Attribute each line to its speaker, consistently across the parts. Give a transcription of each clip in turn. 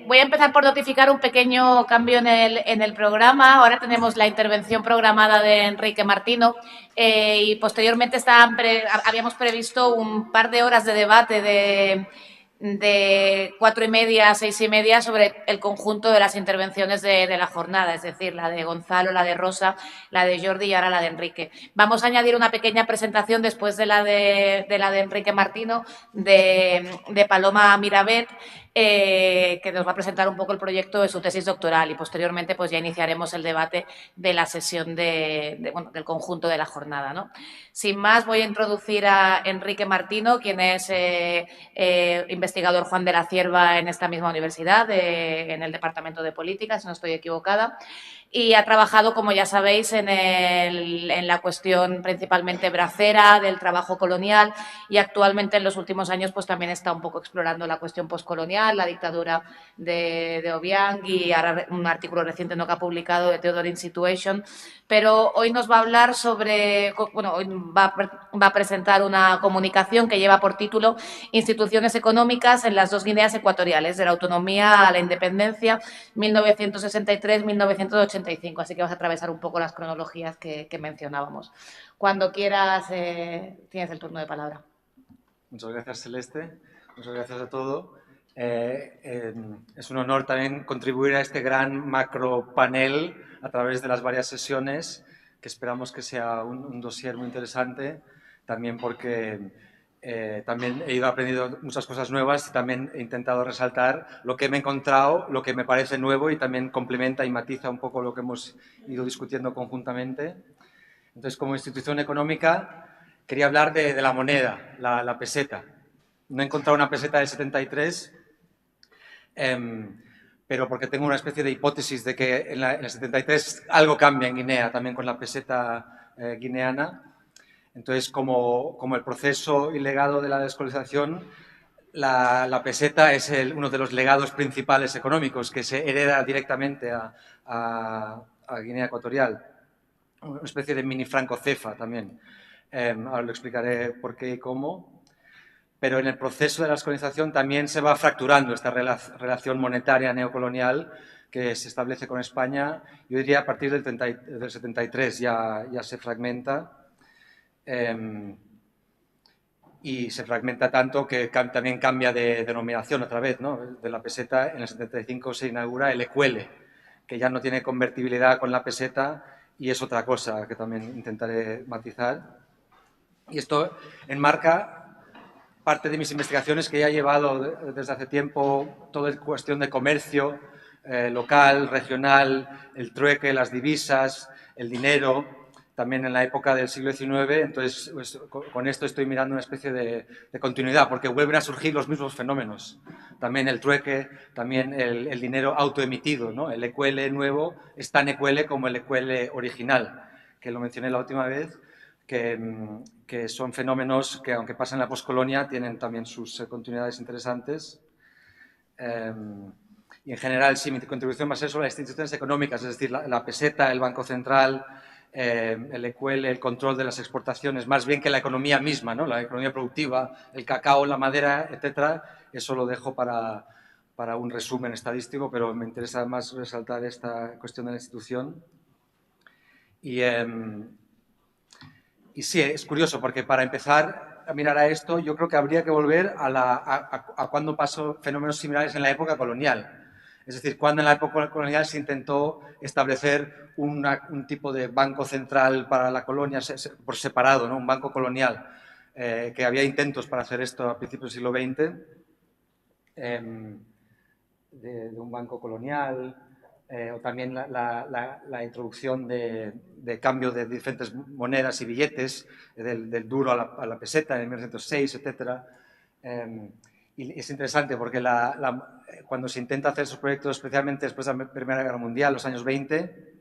Speaker 1: Voy a empezar por notificar un pequeño cambio en el programa. Ahora tenemos la intervención programada de Enrique Martino y posteriormente habíamos previsto un par de horas de debate de 4:30 a 6:30 sobre el conjunto de las intervenciones de la jornada, es decir, la de Gonzalo, la de Rosa, la de Jordi y ahora la de Enrique. Vamos a añadir una pequeña presentación después de la de Enrique Martino de Paloma Mirabet, que nos va a presentar un poco el proyecto de su tesis doctoral y posteriormente pues ya iniciaremos el debate de la sesión del conjunto de la jornada, ¿no? Sin más, voy a introducir a Enrique Martino, quien es investigador Juan de la Cierva en esta misma universidad, en el Departamento de Política, si no estoy equivocada, y ha trabajado, como ya sabéis, en la cuestión principalmente bracera del trabajo colonial y actualmente en los últimos años pues también está un poco explorando la cuestión postcolonial, la dictadura de Obiang y ahora un artículo reciente que ha publicado de Theodore in Situation, pero hoy nos va a hablar sobre, bueno, hoy va a presentar una comunicación que lleva por título Instituciones económicas en las dos Guineas ecuatoriales, de la autonomía a la independencia, 1963-1985. Así que vas a atravesar un poco las cronologías que mencionábamos. Cuando quieras, tienes el turno de palabra.
Speaker 2: Muchas gracias, Celeste. Muchas gracias a todos. Es un honor también contribuir a este gran macro panel a través de las varias sesiones, que esperamos que sea un dossier muy interesante, también porque también he ido aprendiendo muchas cosas nuevas y también he intentado resaltar lo que me he encontrado, lo que me parece nuevo y también complementa y matiza un poco lo que hemos ido discutiendo conjuntamente. Entonces, como institución económica, quería hablar de la moneda, la peseta. No he encontrado una peseta del 73, pero porque tengo una especie de hipótesis de que en el 73 algo cambia en Guinea, también con la peseta guineana. Entonces, como el proceso y legado de la descolonización, la peseta es uno de los legados principales económicos que se hereda directamente a Guinea Ecuatorial. Una especie de mini franco-cefa también. Ahora lo explicaré por qué y cómo. Pero en el proceso de la descolonización también se va fracturando esta relación monetaria neocolonial que se establece con España, yo diría a partir del 73 ya se fragmenta. Y se fragmenta tanto que también cambia de denominación otra vez, ¿no? De la peseta en el 75 se inaugura el ecuele, que ya no tiene convertibilidad con la peseta y es otra cosa que también intentaré matizar. Y esto enmarca parte de mis investigaciones que ya he llevado desde hace tiempo, toda la cuestión de comercio local, regional, el trueque, las divisas, el dinero, también en la época del siglo XIX. Entonces, pues, con esto estoy mirando una especie de continuidad, porque vuelven a surgir los mismos fenómenos. También el trueque, también el dinero autoemitido, ¿no? El ecuele nuevo es tan ecuele como el ecuele original, que lo mencioné la última vez, que son fenómenos que, aunque pasan en la poscolonia, tienen también sus continuidades interesantes. Y en general, sí, mi contribución va a ser sobre las instituciones económicas, es decir, la peseta, el Banco Central, el ecuele, el control de las exportaciones, más bien que la economía misma, ¿no? La economía productiva, el cacao, la madera, etcétera. Eso lo dejo para un resumen estadístico, pero me interesa más resaltar esta cuestión de la institución. Y sí, es curioso, porque para empezar a mirar a esto, yo creo que habría que volver a cuando pasó fenómenos similares en la época colonial. Es decir, cuando en la época colonial se intentó establecer un tipo de banco central para la colonia por separado, ¿no? Un banco colonial, que había intentos para hacer esto a principios del siglo XX, de un banco colonial, o también la introducción de cambio de diferentes monedas y billetes, del duro a la peseta en 1906, etc. Y es interesante porque cuando se intenta hacer esos proyectos, especialmente después de la Primera Guerra Mundial, los años 20,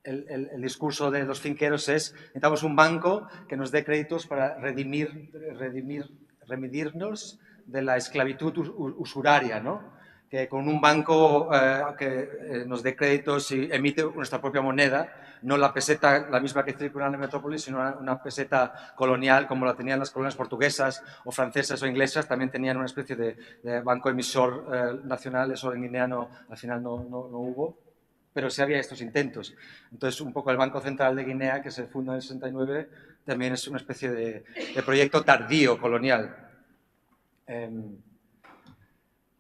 Speaker 2: el discurso de los finqueros es: necesitamos un banco que nos dé créditos para remitirnos de la esclavitud usuraria, ¿no? Que con un banco que nos dé créditos y emite nuestra propia moneda, no la peseta, la misma que circula en la metrópoli, sino una peseta colonial, como la tenían las colonias portuguesas o francesas o inglesas, también tenían una especie de banco emisor nacional, eso en Guinea al final no hubo, pero sí había estos intentos. Entonces, un poco el Banco Central de Guinea, que se funda en el 69, también es una especie de proyecto tardío colonial.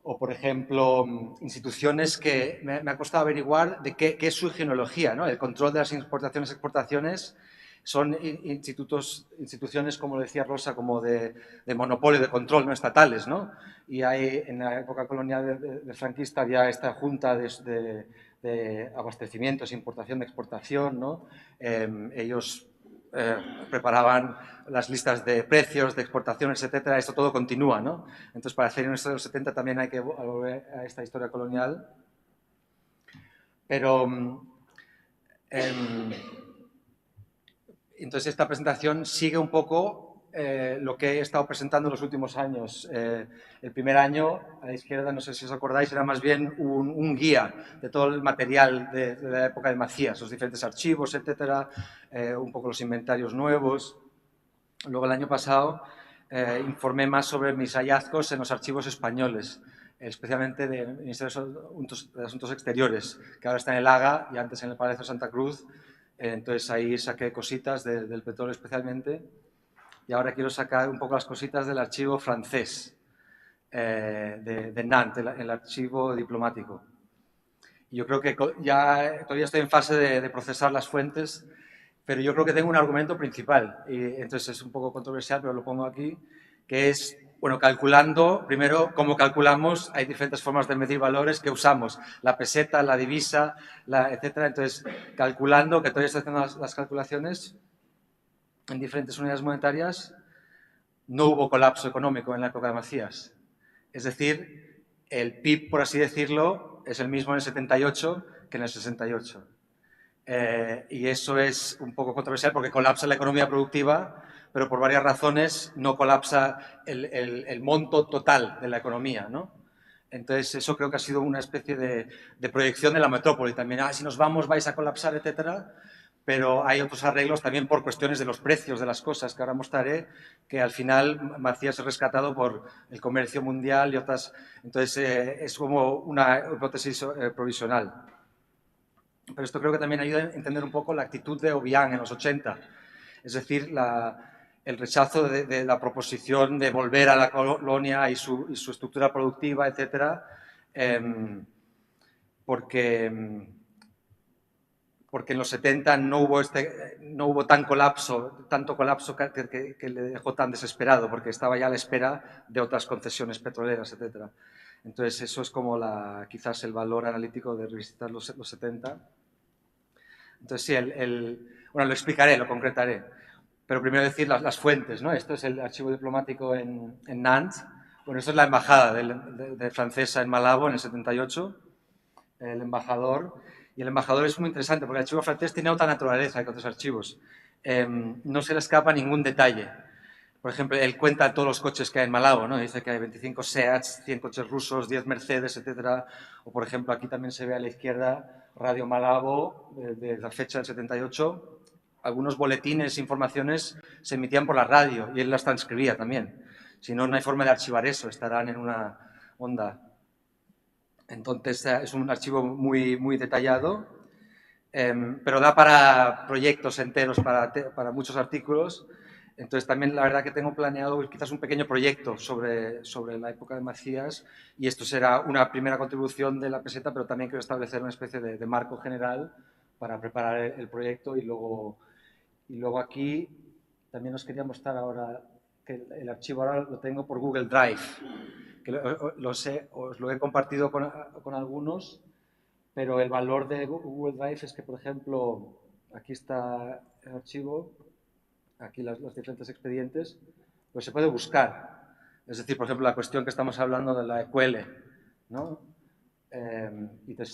Speaker 2: O, por ejemplo, instituciones que me ha costado averiguar de qué es su genealogía, ¿no? El control de las importaciones y exportaciones son instituciones, como decía Rosa, como de monopolio, de control, no estatales, ¿no? Y hay, en la época colonial de franquista había esta junta de abastecimientos, importación, exportación, ¿no? Ellos preparaban las listas de precios, de exportaciones, etcétera. Esto todo continúa, ¿no? Entonces, para hacer en esto de los 70 también hay que volver a esta historia colonial. Pero, entonces, esta presentación sigue un poco lo que he estado presentando en los últimos años. El primer año, a la izquierda, no sé si os acordáis, era más bien un guía de todo el material de la época de Macías, los diferentes archivos, etcétera, un poco los inventarios nuevos. Luego, el año pasado, informé más sobre mis hallazgos en los archivos españoles, especialmente del Ministerio de Asuntos Exteriores, que ahora está en el Haga y antes en el Palacio de Santa Cruz. Entonces, ahí saqué cositas del petróleo especialmente. Y ahora quiero sacar un poco las cositas del archivo francés, de Nantes, el archivo diplomático. Y yo creo que ya todavía estoy en fase de procesar las fuentes, pero yo creo que tengo un argumento principal, y entonces es un poco controversial, pero lo pongo aquí, que es, bueno, calculando, primero, cómo calculamos, hay diferentes formas de medir valores que usamos, la peseta, la divisa, etcétera. Entonces, calculando, que todavía estoy haciendo las calculaciones, en diferentes unidades monetarias, no hubo colapso económico en la época de Macías. Es decir, el PIB, por así decirlo, es el mismo en el 78 que en el 68. Y eso es un poco controversial porque colapsa la economía productiva, pero por varias razones no colapsa el monto total de la economía, ¿no? Entonces, eso creo que ha sido una especie de proyección de la metrópoli también. Si nos vamos vais a colapsar, etcétera. Pero hay otros arreglos también por cuestiones de los precios de las cosas, que ahora mostraré, que al final Macías es rescatado por el comercio mundial y otras. Entonces, es como una hipótesis provisional. Pero esto creo que también ayuda a entender un poco la actitud de Obiang en los 80. Es decir, el rechazo de la proposición de volver a la colonia y su estructura productiva, etcétera, porque en los 70 no hubo tanto colapso que le dejó tan desesperado, porque estaba ya a la espera de otras concesiones petroleras, etcétera. Entonces, eso es como quizás el valor analítico de revisitar los 70. Entonces, sí, bueno, lo explicaré, lo concretaré. Pero primero decir las fuentes, ¿no? Esto es el archivo diplomático en Nantes. Bueno, esto es la embajada de francesa en Malabo en el 78, el embajador. Y el embajador es muy interesante porque el archivo francés tiene otra naturaleza que otros archivos. No se le escapa ningún detalle. Por ejemplo, él cuenta todos los coches que hay en Malabo, ¿no? Dice que hay 25 Seats, 100 coches rusos, 10 Mercedes, etcétera. O, por ejemplo, aquí también se ve a la izquierda Radio Malabo, de la fecha del 78. Algunos boletines, informaciones se emitían por la radio y él las transcribía también. Si no, no hay forma de archivar eso, estarán en una onda. Entonces, es un archivo muy, muy detallado, pero da para proyectos enteros, para muchos artículos. Entonces, también la verdad que tengo planeado quizás un pequeño proyecto sobre la época de Macías, y esto será una primera contribución de la peseta, pero también quiero establecer una especie de marco general para preparar el proyecto. Y luego aquí también os quería mostrar ahora que el archivo ahora lo tengo por Google Drive, que os lo he compartido con algunos, pero el valor de Google Drive es que, por ejemplo, aquí está el archivo, aquí los diferentes expedientes, pues se puede buscar. Es decir, por ejemplo, la cuestión que estamos hablando de la EQL, ¿no? Y te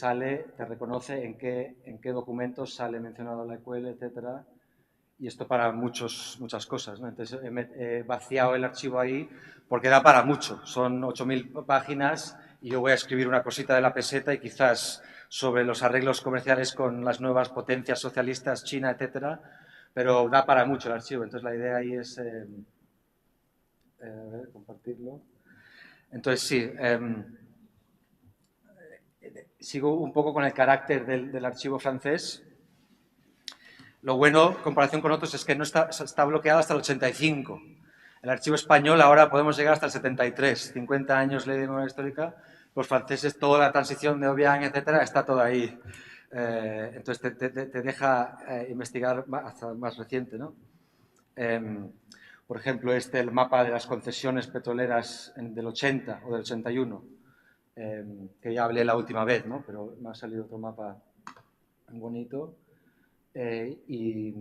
Speaker 2: reconoce en qué documentos sale mencionado la EQL, etcétera. Y esto para muchas cosas, ¿no? Entonces he vaciado el archivo ahí porque da para mucho. Son 8.000 páginas y yo voy a escribir una cosita de la peseta y quizás sobre los arreglos comerciales con las nuevas potencias socialistas, China, etcétera, pero da para mucho el archivo. Entonces la idea ahí es a ver, compartirlo. Entonces sí, sigo un poco con el carácter del archivo francés. Lo bueno, en comparación con otros, es que no está bloqueado hasta el 85. El archivo español ahora podemos llegar hasta el 73, 50 años ley de memoria histórica. Los franceses, toda la transición de Obiang, etcétera, está todo ahí. Entonces te deja investigar hasta más reciente, ¿no? Por ejemplo, el mapa de las concesiones petroleras del 80 o del 81, que ya hablé la última vez, ¿no? Pero me ha salido otro mapa bonito. Y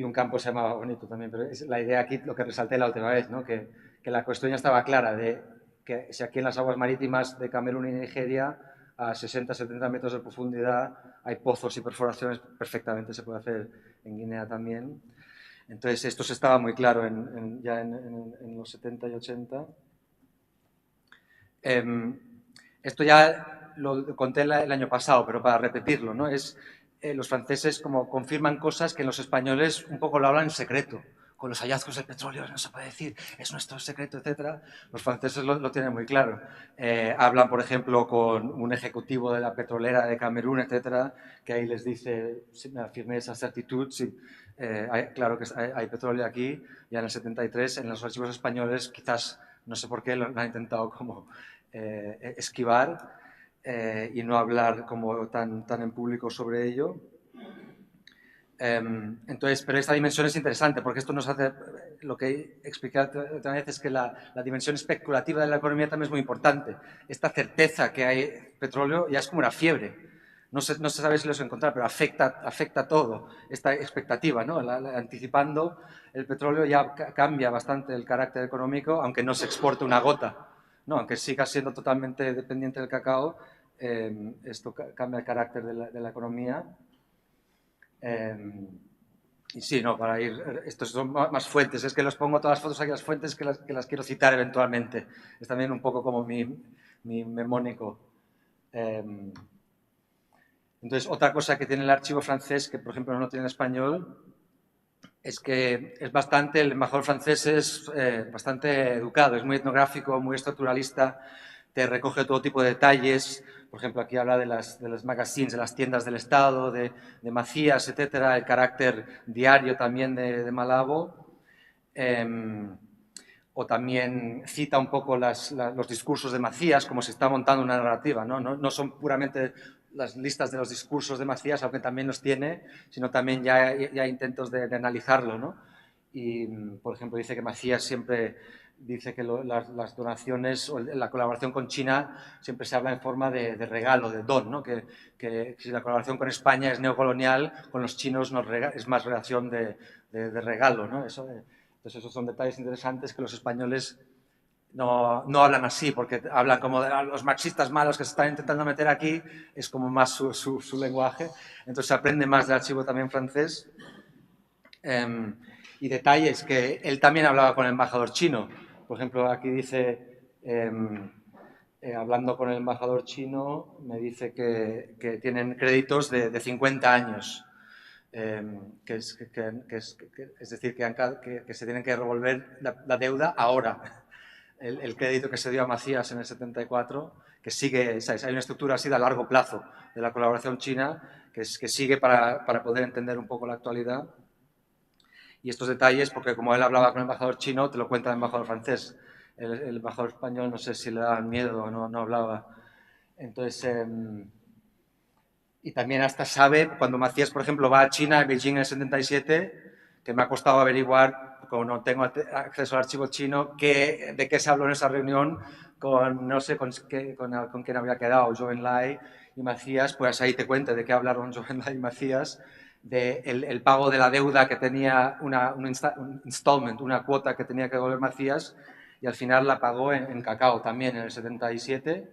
Speaker 2: un campo se llamaba bonito también, pero es la idea aquí, lo que resalté la última vez, ¿no? que la cuestión ya estaba clara, de que si aquí en las aguas marítimas de Camerún y Nigeria, a 60-70 metros de profundidad, hay pozos y perforaciones, perfectamente se puede hacer en Guinea también. Entonces, esto se estaba muy claro ya en los 70 y 80. Esto ya lo conté el año pasado, pero para repetirlo, ¿no? Los franceses como confirman cosas que los españoles un poco lo hablan en secreto. Con los hallazgos del petróleo no se puede decir, es nuestro secreto, etcétera. Los franceses lo tienen muy claro. Hablan, por ejemplo, con un ejecutivo de la petrolera de Camerún, etcétera, que ahí les dice, me afirmé esa certitud, sí, claro que hay petróleo aquí. Ya en el 73, en los archivos españoles, quizás, no sé por qué, lo han intentado como esquivar y no hablar como tan en público sobre ello. Entonces, pero esta dimensión es interesante porque esto nos hace, lo que expliqué otra vez es que la dimensión especulativa de la economía también es muy importante. Esta certeza que hay petróleo ya es como una fiebre. No se sabe si lo vas a encontrar, pero afecta todo. Esta expectativa, ¿no? Anticipando el petróleo ya cambia bastante el carácter económico, aunque no se exporte una gota, ¿no? Aunque siga siendo totalmente dependiente del cacao, esto cambia el carácter de la economía. Y sí, no, para ir, estos son más fuentes, es que los pongo todas las fotos aquí, las fuentes que las quiero citar eventualmente. Es también un poco como mi memónico. Entonces, otra cosa que tiene el archivo francés, que por ejemplo no tiene en español, es que es bastante, el embajador francés es bastante educado, es muy etnográfico, muy estructuralista, te recoge todo tipo de detalles. Por ejemplo, aquí habla de los magazines, de las tiendas del Estado, de Macías, etcétera, el carácter diario también de Malabo. O también cita un poco los discursos de Macías, como se está montando una narrativa. No son puramente las listas de los discursos de Macías, aunque también los tiene, sino también ya hay intentos de analizarlo, ¿no? Y, por ejemplo, dice que Macías siempre dice que las donaciones o la colaboración con China siempre se habla en forma de regalo, de don, ¿no? Que si la colaboración con España es neocolonial, con los chinos es más relación de regalo, ¿no? Entonces, esos son detalles interesantes que los españoles no hablan así, porque hablan como de los marxistas malos que se están intentando meter aquí, es como más su lenguaje. Entonces, se aprende más del archivo también francés. Y detalles que él también hablaba con el embajador chino. Por ejemplo, aquí dice, hablando con el embajador chino, me dice que tienen créditos de 50 años. Es decir, que se tienen que revolver la deuda ahora. El crédito que se dio a Macías en el 74, que sigue, ¿sabes? Hay una estructura así de a largo plazo de la colaboración china que sigue para poder entender un poco la actualidad. Y estos detalles, porque como él hablaba con el embajador chino, te lo cuenta el embajador francés. El embajador español no sé si le daban miedo o no hablaba. Entonces, y también hasta sabe, cuando Macías, por ejemplo, va a China, a Beijing en el 77, que me ha costado averiguar, como no tengo acceso al archivo chino, de qué se habló en esa reunión con, no sé, con quién había quedado, Zhou Enlai y Macías, pues ahí te cuento de qué hablaron Zhou Enlai y Macías, el pago de la deuda que tenía, un installment, una cuota que tenía que devolver Macías, y al final la pagó en cacao también en el 77.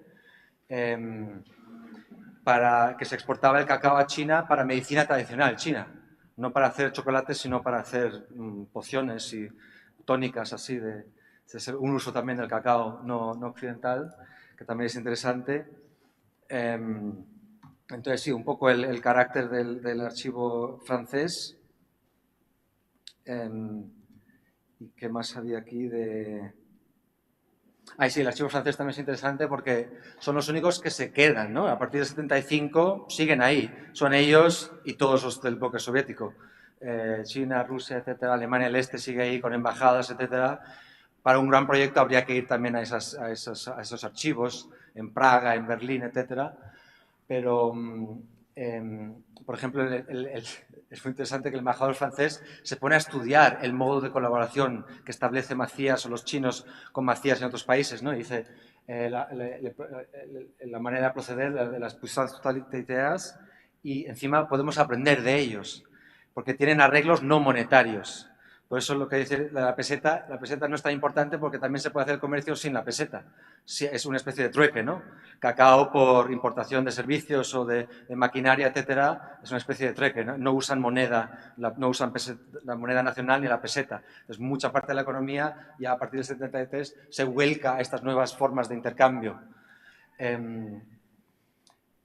Speaker 2: Para que se exportaba el cacao a China para medicina tradicional china, no para hacer chocolates, sino para hacer pociones y tónicas así, de un uso también del cacao no occidental, que también es interesante. Entonces, sí, un poco el carácter del archivo francés. ¿Y qué más había aquí de...? Sí, el archivo francés también es interesante porque son los únicos que se quedan, ¿no? A partir del 75 siguen ahí. Son ellos y todos los del bloque soviético. China, Rusia, etcétera, Alemania del Este sigue ahí con embajadas, etcétera. Para un gran proyecto habría que ir también a esos archivos, en Praga, en Berlín, etcétera. Pero, por ejemplo, es muy interesante que el embajador francés se pone a estudiar el modo de colaboración que establece Macías o los chinos con Macías en otros países, ¿no? Y dice, la manera de proceder de las puissances totalitaires y encima podemos aprender de ellos, porque tienen arreglos no monetarios. Por eso lo que dice la peseta no es tan importante porque también se puede hacer comercio sin la peseta. Es una especie de trueque, ¿no? Cacao por importación de servicios o de maquinaria, etcétera, es una especie de trueque, ¿no? No usan moneda, no usan la moneda nacional ni la peseta. Entonces, mucha parte de la economía ya a partir del 73 se vuelca a estas nuevas formas de intercambio.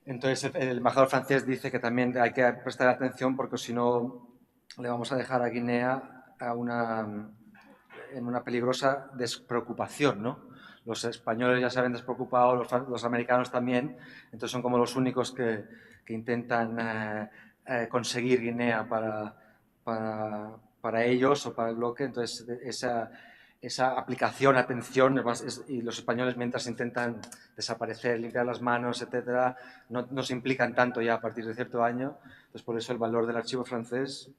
Speaker 2: Entonces, el embajador francés dice que también hay que prestar atención porque si no le vamos a dejar a Guinea en una peligrosa despreocupación, ¿no? Los españoles ya se habían despreocupado, los americanos también, entonces son como los únicos que intentan conseguir Guinea para ellos o para el bloque, entonces esa aplicación, atención, y los españoles mientras intentan desaparecer, limpiar las manos, etcétera, no se implican tanto ya a partir de cierto año, entonces por eso el valor del archivo francés.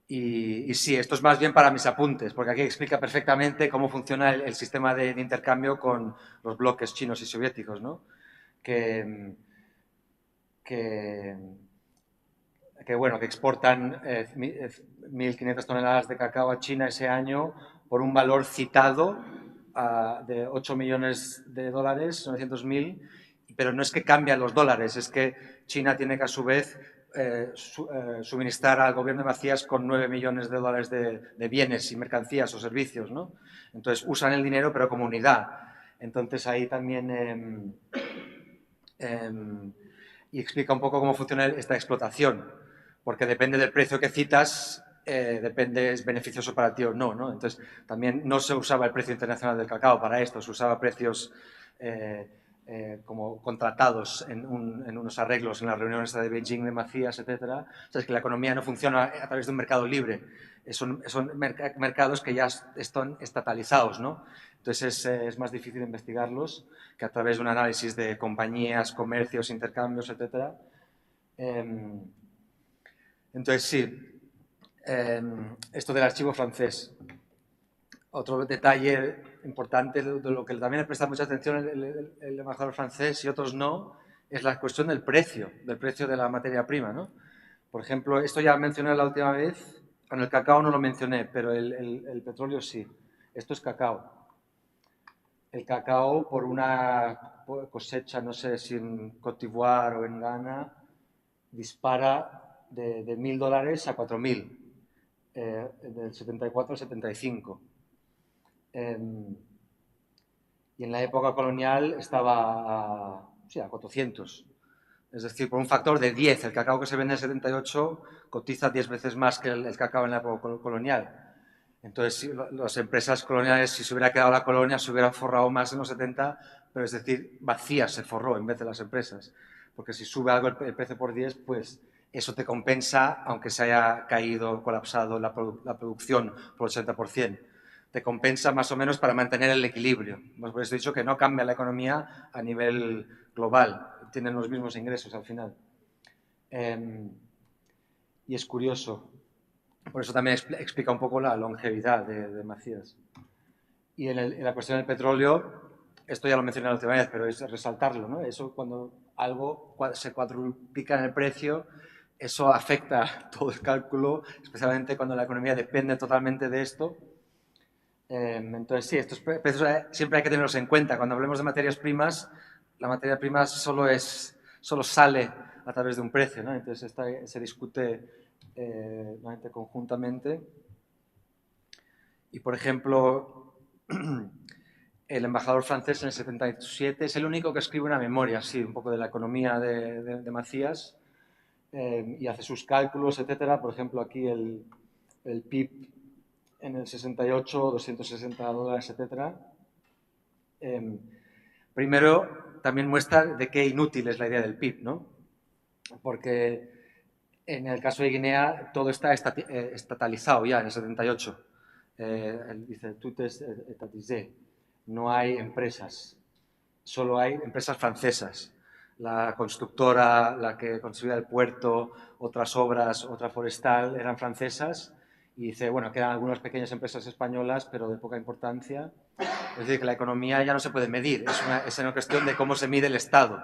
Speaker 2: Y sí, esto es más bien para mis apuntes, porque aquí explica perfectamente cómo funciona el sistema de intercambio con los bloques chinos y soviéticos, ¿no? Que, que, bueno, que exportan 1.500 toneladas de cacao a China ese año por un valor citado de 8 millones de dólares, 900.000, pero no es que cambian los dólares, es que China tiene que a su vez suministrar al gobierno de Macías con 9 millones de dólares de bienes y mercancías o servicios, ¿no? Entonces usan el dinero pero como unidad. Entonces ahí también y explica un poco cómo funciona esta explotación, porque depende del precio que citas, depende es beneficioso para ti o no, ¿no? Entonces también no se usaba el precio internacional del cacao para esto, se usaba precios como contratados en unos arreglos en las reuniones de Beijing de Macías, etcétera. O sea, es que la economía no funciona a través de un mercado libre, son mercados que ya están estatalizados, ¿no? Entonces es más difícil investigarlos que a través de un análisis de compañías, comercios, intercambios, etcétera. Entonces sí, esto del archivo francés. Otro detalle importante de lo que también le presta mucha atención el embajador francés y otros no, es la cuestión del precio de la materia prima, ¿no? Por ejemplo, esto ya mencioné la última vez, con el cacao no lo mencioné, pero el petróleo sí. Esto es cacao. El cacao por una cosecha, no sé si en Côte d'Ivoire o en Ghana, dispara de $1.000 a 4.000, del 74 al 75. Y en la época colonial estaba a 400. Es decir, por un factor de 10. El cacao que se vende en 78 cotiza 10 veces más que el cacao en la época colonial. Entonces, si las empresas coloniales, si se hubiera quedado la colonia, se hubieran forrado más en los 70, pero es decir, vacía se forró en vez de las empresas. Porque si sube algo el precio por 10, pues eso te compensa, aunque se haya caído, colapsado la producción por 80%. Te compensa más o menos para mantener el equilibrio. Por eso he dicho que no cambia la economía a nivel global, tienen los mismos ingresos al final. Y es curioso, por eso también explica un poco la longevidad de Macías. Y en la cuestión del petróleo, esto ya lo mencioné la última vez, pero es resaltarlo, ¿no? Eso cuando algo se cuadruplica en el precio, eso afecta todo el cálculo, especialmente cuando la economía depende totalmente de esto. Entonces, sí, estos precios siempre hay que tenerlos en cuenta. Cuando hablemos de materias primas, la materia prima solo sale a través de un precio, ¿no? Entonces, se discute conjuntamente. Y, por ejemplo, el embajador francés en el 77 es el único que escribe una memoria, sí, un poco de la economía de Macías, y hace sus cálculos, etcétera. Por ejemplo, aquí el PIB en el 68, $260, etcétera. Primero, también muestra de qué inútil es la idea del PIB, ¿no? Porque en el caso de Guinea todo está estatalizado ya en el 78. Él dice, tout est étatisé. No hay empresas, solo hay empresas francesas. La constructora, la que construía el puerto, otras obras, otra forestal, eran francesas. Y dice, bueno, quedan algunas pequeñas empresas españolas, pero de poca importancia. Es decir, que la economía ya no se puede medir, es una cuestión de cómo se mide el Estado.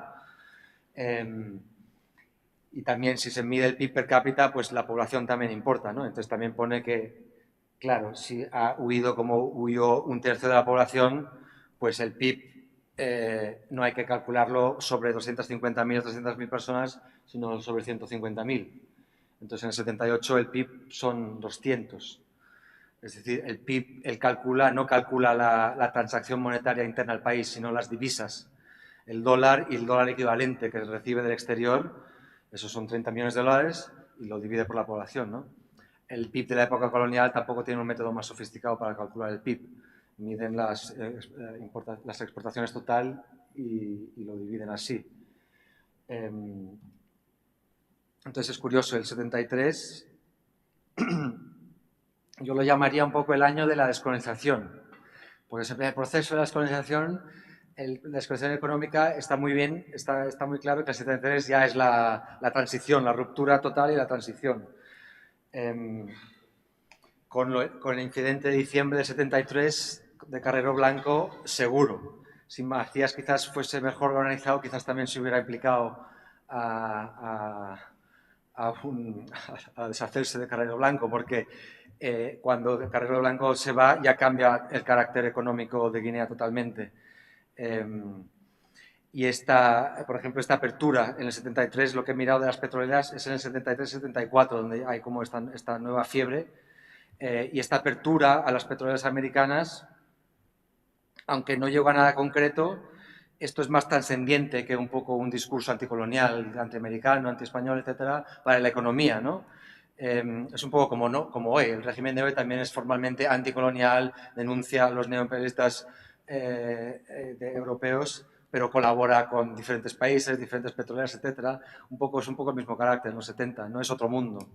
Speaker 2: Y también si se mide el PIB per cápita, pues la población también importa, ¿no? Entonces también pone que, claro, si ha huido como huyó un tercio de la población, pues el PIB no hay que calcularlo sobre 250.000 o 300.000 personas, sino sobre 150.000. Entonces en el 78 el PIB son 200. Es decir, el PIB no calcula la transacción monetaria interna al país, sino las divisas. El dólar y el dólar equivalente que recibe del exterior, esos son 30 millones de dólares, y lo divide por la población, ¿no? El PIB de la época colonial tampoco tiene un método más sofisticado para calcular el PIB. Miden las exportaciones total y lo dividen así. Entonces es curioso, el 73 yo lo llamaría un poco el año de la descolonización, porque el proceso de la descolonización, la descolonización económica está muy bien, está muy claro que el 73 ya es la transición, la ruptura total y la transición. Con el incidente de diciembre del 73 de Carrero Blanco, seguro. Si Macías quizás fuese mejor organizado, quizás también se hubiera implicado a deshacerse de Carrero Blanco, porque cuando Carrero Blanco se va ya cambia el carácter económico de Guinea totalmente. Y por ejemplo, esta apertura en el 73, lo que he mirado de las petroleras es en el 73-74, donde hay como esta nueva fiebre. Y esta apertura a las petroleras americanas, aunque no llegó a nada concreto, esto es más trascendiente que un poco un discurso anticolonial, antiamericano, antiespañol, etcétera, para la economía, ¿no? Es un poco como hoy. El régimen de hoy también es formalmente anticolonial, denuncia a los neoimperialistas europeos, pero colabora con diferentes países, diferentes petroleras, etcétera. Es un poco el mismo carácter en los 70, no es otro mundo.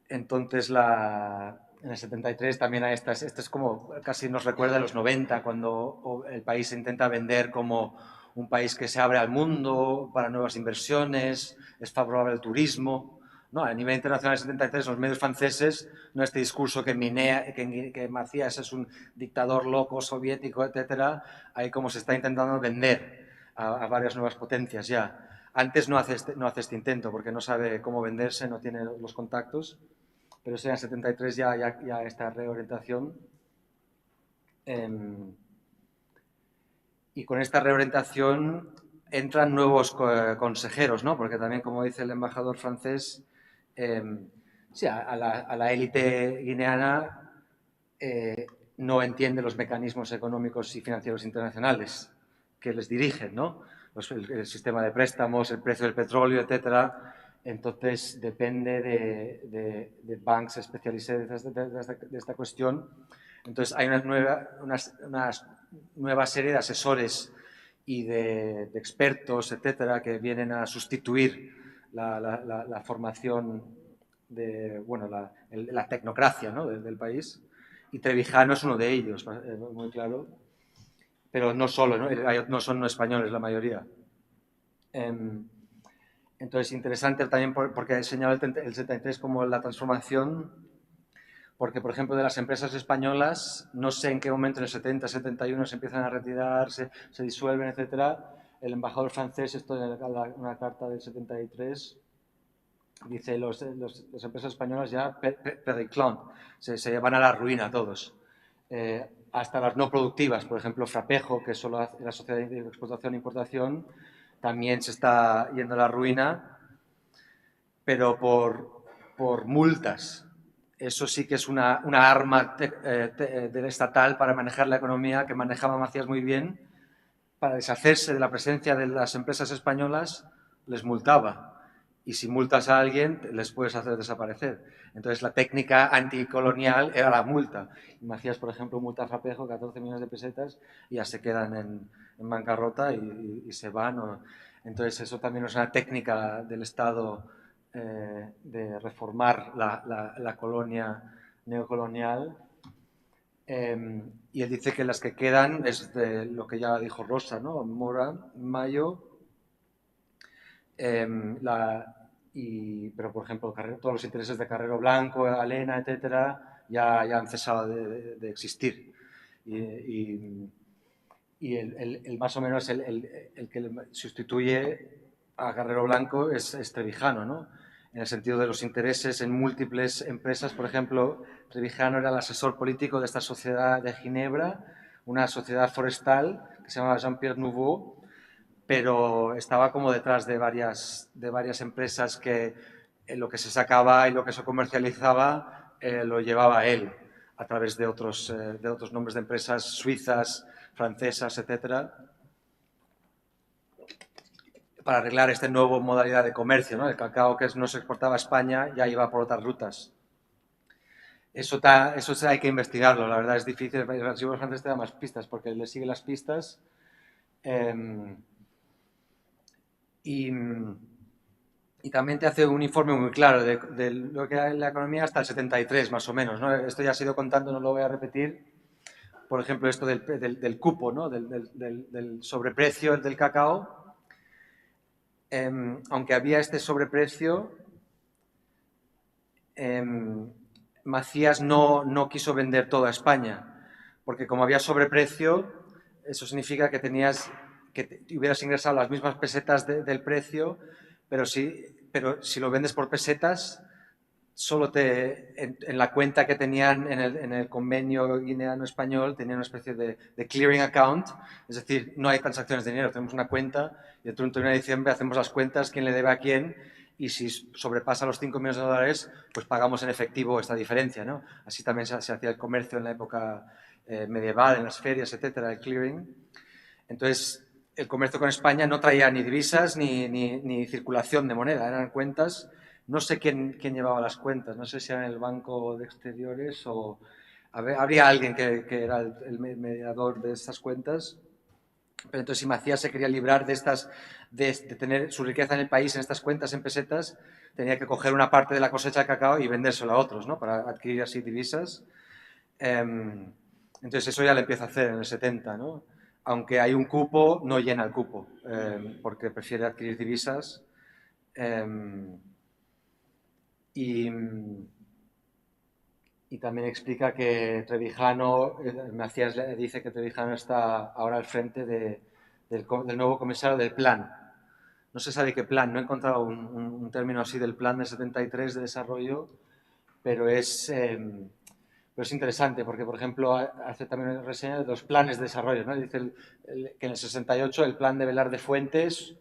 Speaker 2: Entonces, en el 73 también hay esto es como, casi nos recuerda a los 90, cuando el país se intenta vender como un país que se abre al mundo para nuevas inversiones, es favorable al turismo. No, a nivel internacional, en el 73, los medios franceses, no este discurso que Macías es un dictador loco, soviético, etcétera, ahí como se está intentando vender a varias nuevas potencias ya. Antes no hace este intento porque no sabe cómo venderse, no tiene los contactos, pero en el 73 ya esta reorientación. Y con esta reorientación entran nuevos consejeros, ¿no? Porque también, como dice el embajador francés, sí, a la élite guineana no entiende los mecanismos económicos y financieros internacionales que les dirigen, ¿no? El sistema de préstamos, el precio del petróleo, etcétera. Entonces, depende de bancos especializados de esta cuestión. Entonces, hay una nueva serie de asesores y de expertos, etcétera, que vienen a sustituir la formación la tecnocracia, ¿no? del país. Y Trevijano es uno de ellos, muy claro. Pero no solo, no son españoles la mayoría. Entonces, interesante también porque he señalado el 73 como la transformación, porque, por ejemplo, de las empresas españolas, no sé en qué momento, en el 70, 71, se empiezan a retirar, se disuelven, etcétera. El embajador francés, esto en una carta del 73, dice, las empresas españolas ya periclón, se van a la ruina todos. Hasta las no productivas, por ejemplo, Frapejo, que solo hace la sociedad de exportación e importación, también se está yendo a la ruina, pero por multas. eso sí que es una arma estatal para manejar la economía que manejaba Macías muy bien. Para deshacerse de la presencia de las empresas españolas, les multaba. Y si multas a alguien, les puedes hacer desaparecer. Entonces, la técnica anticolonial era la multa. Y Macías, por ejemplo, multa a Frapejo 14 millones de pesetas y ya se quedan en bancarrota y se van. Entonces, eso también es una técnica del Estado de reformar la colonia neocolonial. Y él dice que las que quedan es de lo que ya dijo Rosa, ¿no? Mora, Mayo, pero por ejemplo todos los intereses de Carrero Blanco, Alena, etcétera, ya han cesado de existir. Y el más o menos el que sustituye a Carrero Blanco es Trevijano, ¿no? En el sentido de los intereses en múltiples empresas. Por ejemplo, Trevijano era el asesor político de esta sociedad de Ginebra, una sociedad forestal que se llama Jean-Pierre Nouveau, pero estaba como detrás de varias empresas que lo que se sacaba y lo que se comercializaba lo llevaba él a través de otros nombres de empresas suizas, francesas, etcétera, para arreglar esta nueva modalidad de comercio, ¿no? El cacao que no se exportaba a España ya iba por otras rutas. Eso hay que investigarlo, la verdad es difícil. El archivo francés te da más pistas porque le sigue las pistas. Y también te hace un informe muy claro de lo que era la economía hasta el 73, más o menos, ¿no? Esto ya se ha ido contando, no lo voy a repetir. Por ejemplo, esto del cupo, ¿no? Del sobreprecio del cacao. Aunque había este sobreprecio, Macías no quiso vender toda España, porque como había sobreprecio, eso significa que hubieras ingresado las mismas pesetas del precio, pero si lo vendes por pesetas, solo en la cuenta que tenían en el convenio guineano-español, tenían una especie de clearing account, es decir, no hay transacciones de dinero, tenemos una cuenta y el 31 de diciembre hacemos las cuentas, quién le debe a quién, y si sobrepasa los 5 millones de dólares, pues pagamos en efectivo esta diferencia, ¿no? Así también se hacía el comercio en la época medieval, en las ferias, etcétera, el clearing. Entonces, el comercio con España no traía ni divisas ni circulación de moneda, eran cuentas. No sé quién llevaba las cuentas, no sé si era el Banco de Exteriores o habría alguien que era el mediador de estas cuentas. Pero entonces, si Macías se quería librar de tener su riqueza en el país en estas cuentas en pesetas, tenía que coger una parte de la cosecha de cacao y vendérselo a otros, ¿no? Para adquirir así divisas. Entonces, eso ya lo empieza a hacer en el 70, ¿no? Aunque hay un cupo, no llena el cupo, porque prefiere adquirir divisas. Y también explica que Trevijano, Macías le dice que Trevijano está ahora al frente del nuevo comisario del plan. No se sabe qué plan, no he encontrado un término así del plan del 73 de desarrollo, pero es interesante porque, por ejemplo, hace también una reseña de los planes de desarrollo, ¿no? Dice que en el 68 el plan de Velarde Fuentes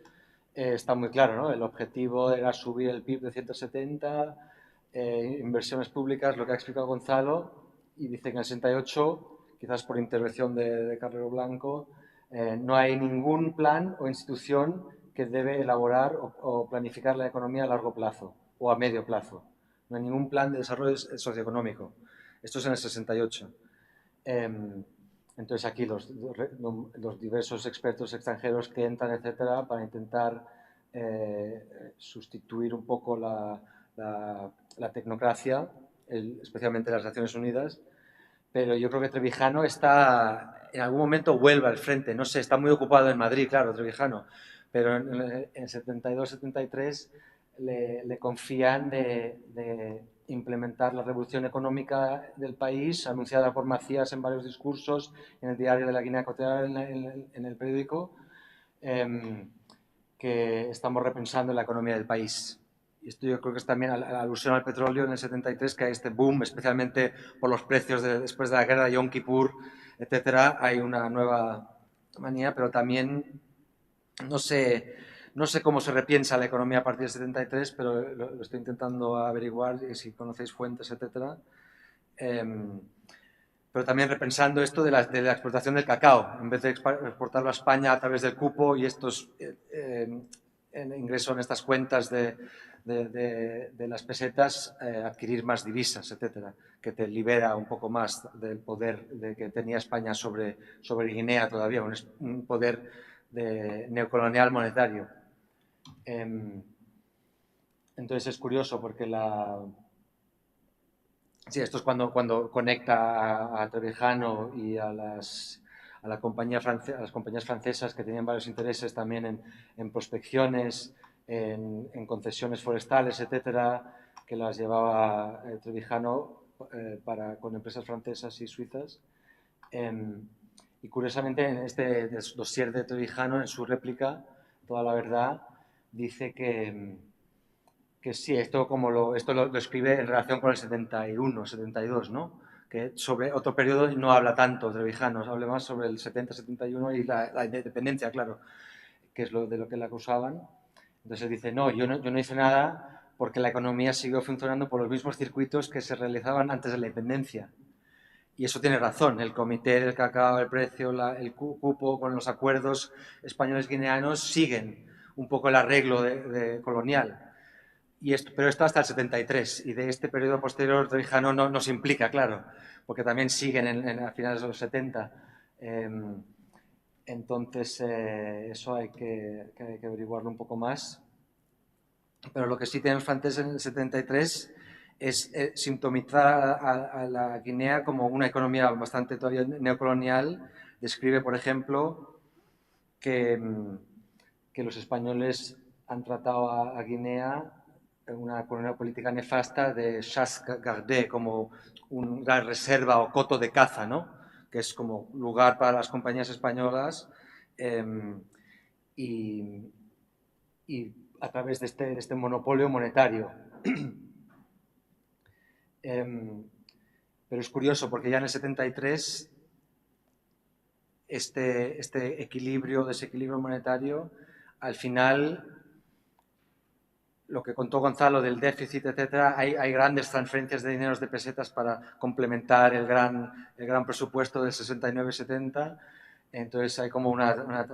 Speaker 2: está muy claro, ¿no? El objetivo era subir el PIB de 170, inversiones públicas, lo que ha explicado Gonzalo, y dice que en el 68, quizás por intervención de Carrero Blanco, no hay ningún plan o institución que debe elaborar o planificar la economía a largo plazo o a medio plazo. No hay ningún plan de desarrollo socioeconómico. Esto es en el 68. Entonces aquí los diversos expertos extranjeros que entran, etcétera, para intentar sustituir un poco la tecnocracia, especialmente las Naciones Unidas, pero yo creo que Trevijano en algún momento vuelve al frente, no sé, está muy ocupado en Madrid, claro, Trevijano, pero en 72-73 le confían de implementar la revolución económica del país, anunciada por Macías en varios discursos, en el diario de la Guinea Ecuatorial, en el periódico, que estamos repensando la economía del país. Y esto yo creo que es también la alusión al petróleo en el 73, que hay este boom, especialmente por los precios después de la guerra de Yom Kippur, etcétera. Hay una nueva manía, pero también, no sé No sé cómo se repiensa la economía a partir del 73, pero lo estoy intentando averiguar, y si conocéis fuentes, etcétera. Pero también repensando esto de la exportación del cacao, en vez de exportarlo a España a través del cupo y estos ingresos en estas cuentas de las pesetas, adquirir más divisas, etcétera, que te libera un poco más del poder que tenía España sobre Guinea todavía, un poder neocolonial monetario. Entonces es curioso porque sí, esto es cuando conecta a Trevijano y a las compañías francesas que tenían varios intereses también en prospecciones, en concesiones forestales, etcétera, que las llevaba Trevijano con empresas francesas y suizas. Y curiosamente, en este dossier de Trevijano, en su réplica, Toda la verdad, dice que sí, esto lo escribe en relación con el 71, 72, ¿no? Que sobre otro periodo no habla tanto Trevijano, habla más sobre el 70, 71 y la independencia, claro, que es de lo que le acusaban. Entonces dice, no, yo no hice nada porque la economía siguió funcionando por los mismos circuitos que se realizaban antes de la independencia. Y eso tiene razón, el comité del cacao, el precio, el cupo, con los acuerdos españoles guineanos siguen un poco el arreglo colonial. Pero esto hasta el 73, y de este periodo posterior Trevijano no se implica, claro, porque también siguen a finales de los 70. Entonces, eso hay que averiguarlo un poco más. Pero lo que sí tienen los franceses en el 73 es sintomatizar a la Guinea como una economía bastante todavía neocolonial. Describe, por ejemplo, que los españoles han tratado a Guinea con una política nefasta de chasse gardée, como una reserva o coto de caza, ¿no? Que es como lugar para las compañías españolas y a través de este monopolio monetario. Pero es curioso porque ya en el 73 este desequilibrio monetario, al final, lo que contó Gonzalo del déficit, etcétera, hay grandes transferencias de dineros de pesetas para complementar el gran presupuesto del 69-70. Entonces hay como una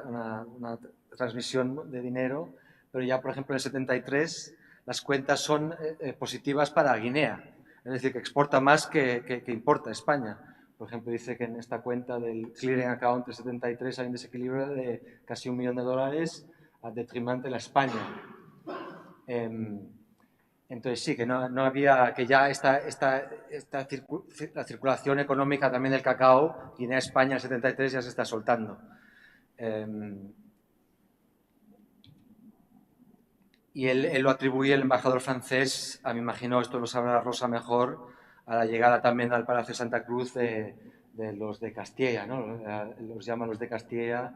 Speaker 2: transmisión de dinero, pero ya, por ejemplo, en el 73 las cuentas son positivas para Guinea, es decir, que exporta más que importa España. Por ejemplo, dice que en esta cuenta del clearing account del 73 hay un desequilibrio de casi $1 millón a detrimento de la España. Entonces sí, que no había, que ya la circulación económica también del cacao, Guinea-España en el 73 ya se está soltando. Y él lo atribuye, el embajador francés, me imagino, esto lo sabrá Rosa mejor, a la llegada también al Palacio Santa Cruz de los de Castilla, ¿no? Los llaman los de Castilla,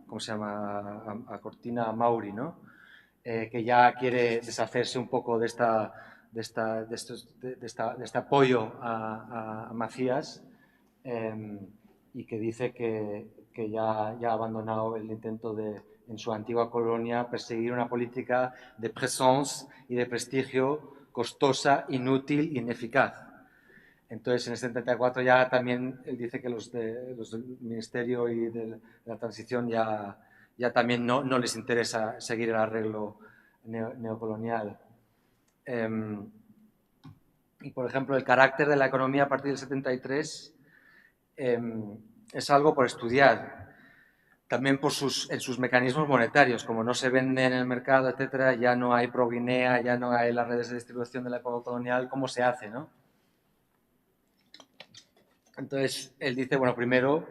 Speaker 2: ¿cómo se llama? A Cortina Mauri, ¿no? Que ya quiere deshacerse un poco de este apoyo a Macías, y que dice que ya ha abandonado el intento en su antigua colonia, perseguir una política de présence y de prestigio costosa, inútil e ineficaz. Entonces, en el 74 ya también él dice que los del Ministerio y de la Transición ya también no les interesa seguir el arreglo neocolonial. Y, por ejemplo, el carácter de la economía a partir del 73 es algo por estudiar. También en sus mecanismos monetarios, como no se vende en el mercado, etcétera, ya no hay Proguinea, ya no hay las redes de distribución de la época colonial, ¿cómo se hace, no? Entonces, él dice, bueno, primero,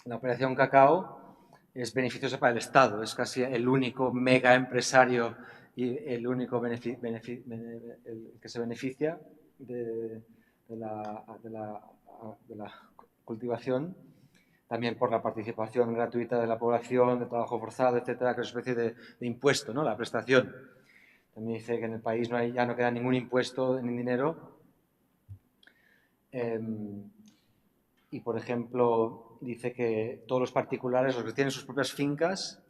Speaker 2: la operación cacao es beneficiosa para el Estado, es casi el único mega empresario y el único el que se beneficia de la cultivación, también por la participación gratuita de la población, de trabajo forzado, etcétera, que es una especie de impuesto, ¿no? La prestación. También dice que en el país ya no queda ningún impuesto ni dinero. Y, por ejemplo, dice que todos los particulares, los que tienen sus propias fincas,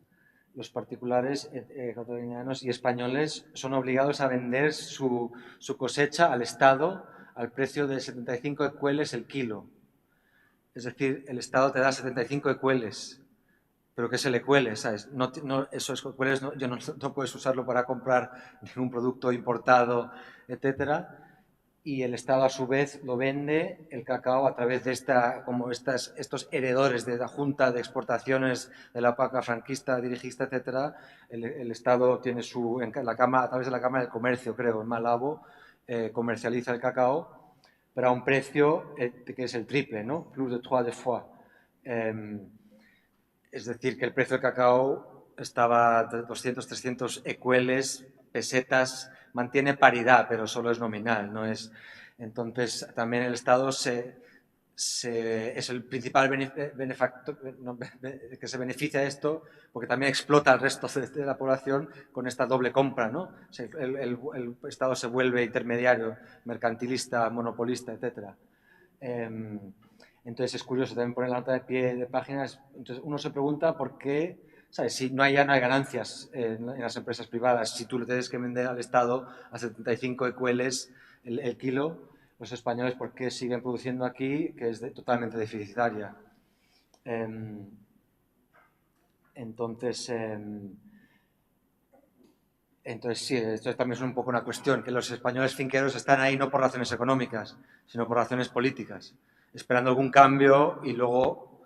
Speaker 2: los particulares ecuatorianos y españoles son obligados a vender su cosecha al Estado al precio de 75 ecueles el kilo. Es decir, el Estado te da 75 ecueles. ¿Pero qué es el ecuele? ¿Sabes? Esos ecueles no puedes usarlo para comprar ningún producto importado, etcétera. Y el Estado a su vez lo vende el cacao a través de estos heredores de la Junta de Exportaciones de la época franquista, dirigista, etcétera. El Estado tiene a través de la Cámara de Comercio, creo, en Malabo, comercializa el cacao, pero a un precio que es el triple, ¿no? Plus de 3 fois. Es decir, que el precio del cacao estaba de 200, 300 ecueles, pesetas, mantiene paridad, pero solo es nominal, no es. Entonces, también el Estado es el principal benefactor que se beneficia de esto, porque también explota al resto de la población con esta doble compra, ¿no? O sea, el Estado se vuelve intermediario, mercantilista, monopolista, etcétera. Entonces es curioso también poner la nota de pie de páginas. Entonces uno se pregunta por qué, ¿sabes? Si ya no hay ganancias en las empresas privadas, si tú le tienes que vender al Estado a 75 ecueles el kilo, los españoles, ¿por qué siguen produciendo aquí que es totalmente deficitaria? Entonces, sí, esto también es un poco una cuestión, que los españoles finqueros están ahí no por razones económicas, sino por razones políticas, esperando algún cambio y luego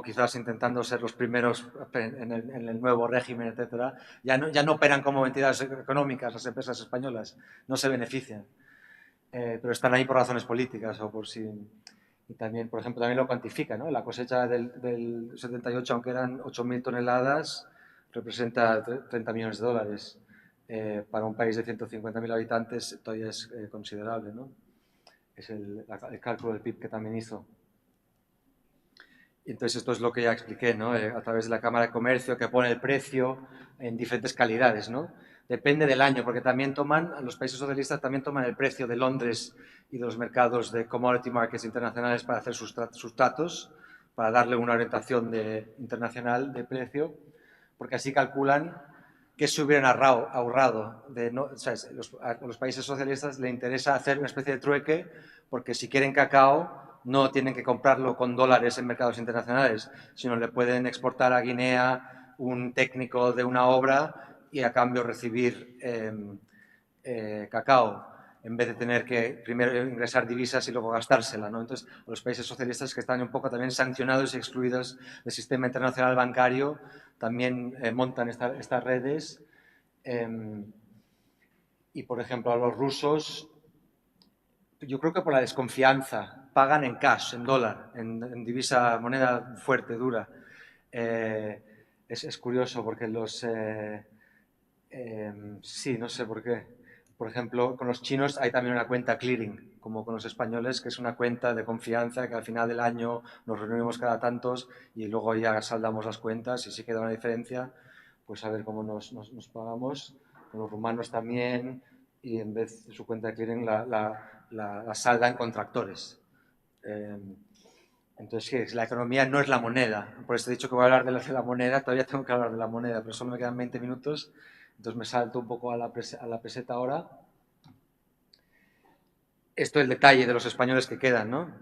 Speaker 2: quizás intentando ser los primeros en el nuevo régimen, etcétera. Ya no operan como entidades económicas las empresas españolas, no se benefician, pero están ahí por razones políticas o por si... Y también, por ejemplo, también lo cuantifica, ¿no? La cosecha del 78, aunque eran 8.000 toneladas, representa 30 millones de dólares. Para un país de 150.000 habitantes todavía es considerable, ¿no? Es el cálculo del PIB que también hizo. Y entonces esto es lo que ya expliqué, ¿no? A través de la Cámara de Comercio que pone el precio en diferentes calidades, ¿no? Depende del año, porque también los países socialistas también toman el precio de Londres y de los mercados de commodity markets internacionales para hacer sus tratos, para darle una orientación internacional de precio, porque así calculan que se hubieran ahorrado. A los países socialistas les interesa hacer una especie de trueque, porque si quieren cacao no tienen que comprarlo con dólares en mercados internacionales, sino le pueden exportar a Guinea un técnico de una obra y a cambio recibir cacao, en vez de tener que primero ingresar divisas y luego gastársela, ¿no? Entonces, los países socialistas que están un poco también sancionados y excluidos del sistema internacional bancario también montan estas redes. Y, por ejemplo, a los rusos, yo creo que por la desconfianza, pagan en cash, en dólar, en divisa, moneda fuerte, dura. Es curioso porque sí, no sé por qué. Por ejemplo, con los chinos hay también una cuenta clearing, como con los españoles, que es una cuenta de confianza que al final del año nos reunimos cada tantos y luego ya saldamos las cuentas y si queda una diferencia, pues a ver cómo nos pagamos. Con los rumanos también, y en vez de su cuenta de clearing la saldan con tractores. Entonces, sí, la economía no es la moneda. Por eso he dicho que voy a hablar de la moneda, todavía tengo que hablar de la moneda, pero solo me quedan 20 minutos, entonces me salto un poco a la peseta ahora. Esto es el detalle de los españoles que quedan, ¿no?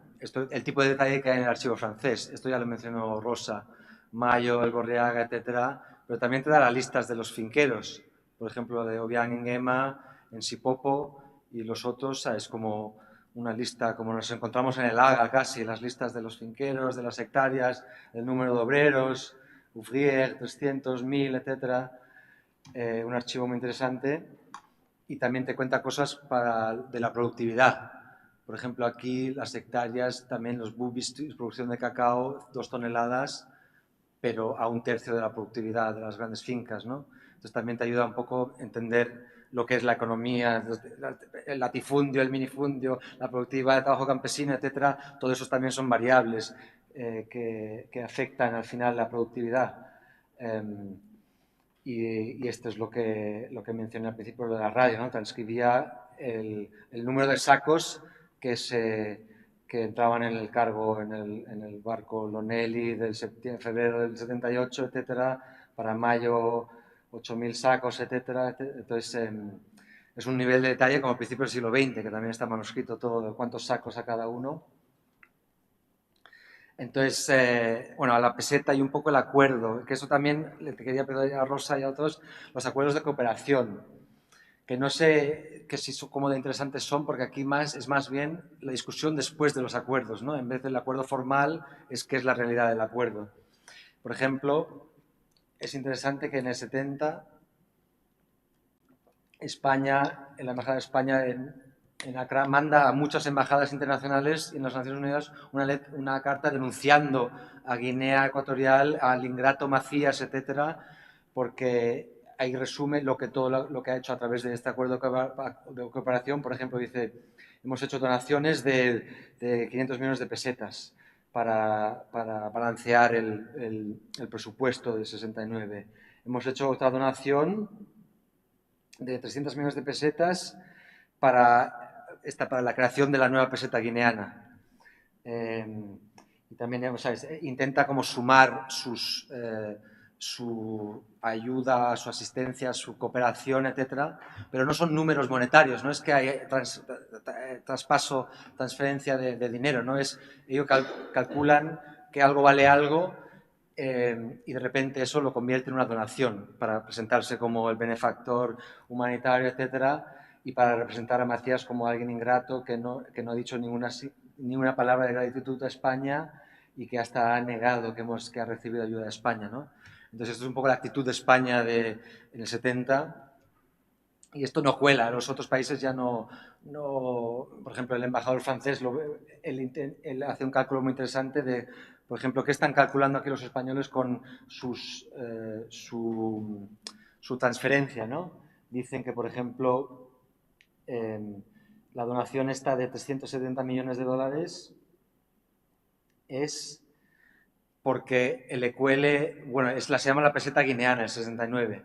Speaker 2: El tipo de detalle que hay en el archivo francés. Esto ya lo mencionó Rosa, Mayo, El Gorriaga, etcétera, pero también te da las listas de los finqueros, por ejemplo, de Obiang en Gema, en Sipopo, y los otros, ¿sabes? Como una lista, como nos encontramos en el AGA casi, las listas de los finqueros, de las hectáreas, el número de obreros, Ouvrier, 300, 1000, etcétera. Un archivo muy interesante. Y también te cuenta cosas de la productividad. Por ejemplo, aquí las hectáreas, también los bubis, producción de cacao, 2 toneladas, pero a 1/3 de la productividad de las grandes fincas, ¿no? Entonces también te ayuda un poco a entender lo que es la economía, el latifundio, el minifundio, la productividad de trabajo campesino, etcétera. Todo eso también son variables que afectan al final la productividad. Y esto es lo que mencioné al principio de la radio, ¿no? Transcribía el número de sacos que entraban en el cargo, en el barco Lonelli del febrero del 78, etcétera, para mayo 8.000 sacos, etcétera. Entonces, es un nivel de detalle como a principios del siglo XX, que también está manuscrito todo de cuántos sacos a cada uno. Entonces, bueno, a la peseta y un poco el acuerdo, que eso también le quería pedir a Rosa y a otros, los acuerdos de cooperación, que no sé que si cómo de interesantes son, porque aquí es más bien la discusión después de los acuerdos, ¿no? En vez del acuerdo formal, es qué es la realidad del acuerdo. Por ejemplo, es interesante que en el 70 España, en la Embajada de España en Accra, manda a muchas embajadas internacionales y en las Naciones Unidas una carta denunciando a Guinea Ecuatorial, al ingrato Macías, etcétera, porque ahí resume todo lo que ha hecho a través de este acuerdo de cooperación. Por ejemplo, dice, hemos hecho donaciones de 500 millones de pesetas para balancear el presupuesto de 69. Hemos hecho otra donación de 300 millones de pesetas para la creación de la nueva peseta guineana. Y también, o sea, intenta como sumar su ayuda, su asistencia, su cooperación, etcétera, pero no son números monetarios, no es que hay traspaso, transferencia de dinero, no es, ellos calculan que algo vale algo y de repente eso lo convierte en una donación para presentarse como el benefactor humanitario, etcétera, y para representar a Macías como alguien ingrato que no ha dicho ninguna palabra de gratitud a España y que hasta ha negado que ha recibido ayuda de España, ¿no? Entonces, esto es un poco la actitud de España en el 70, y esto no cuela. Los otros países ya no por ejemplo, el embajador francés él hace un cálculo muy interesante de, por ejemplo, qué están calculando aquí los españoles con su transferencia, ¿no? Dicen que, por ejemplo, la donación esta de 370 millones de dólares es porque el ecuele, bueno, se llama la peseta guineana, el 69.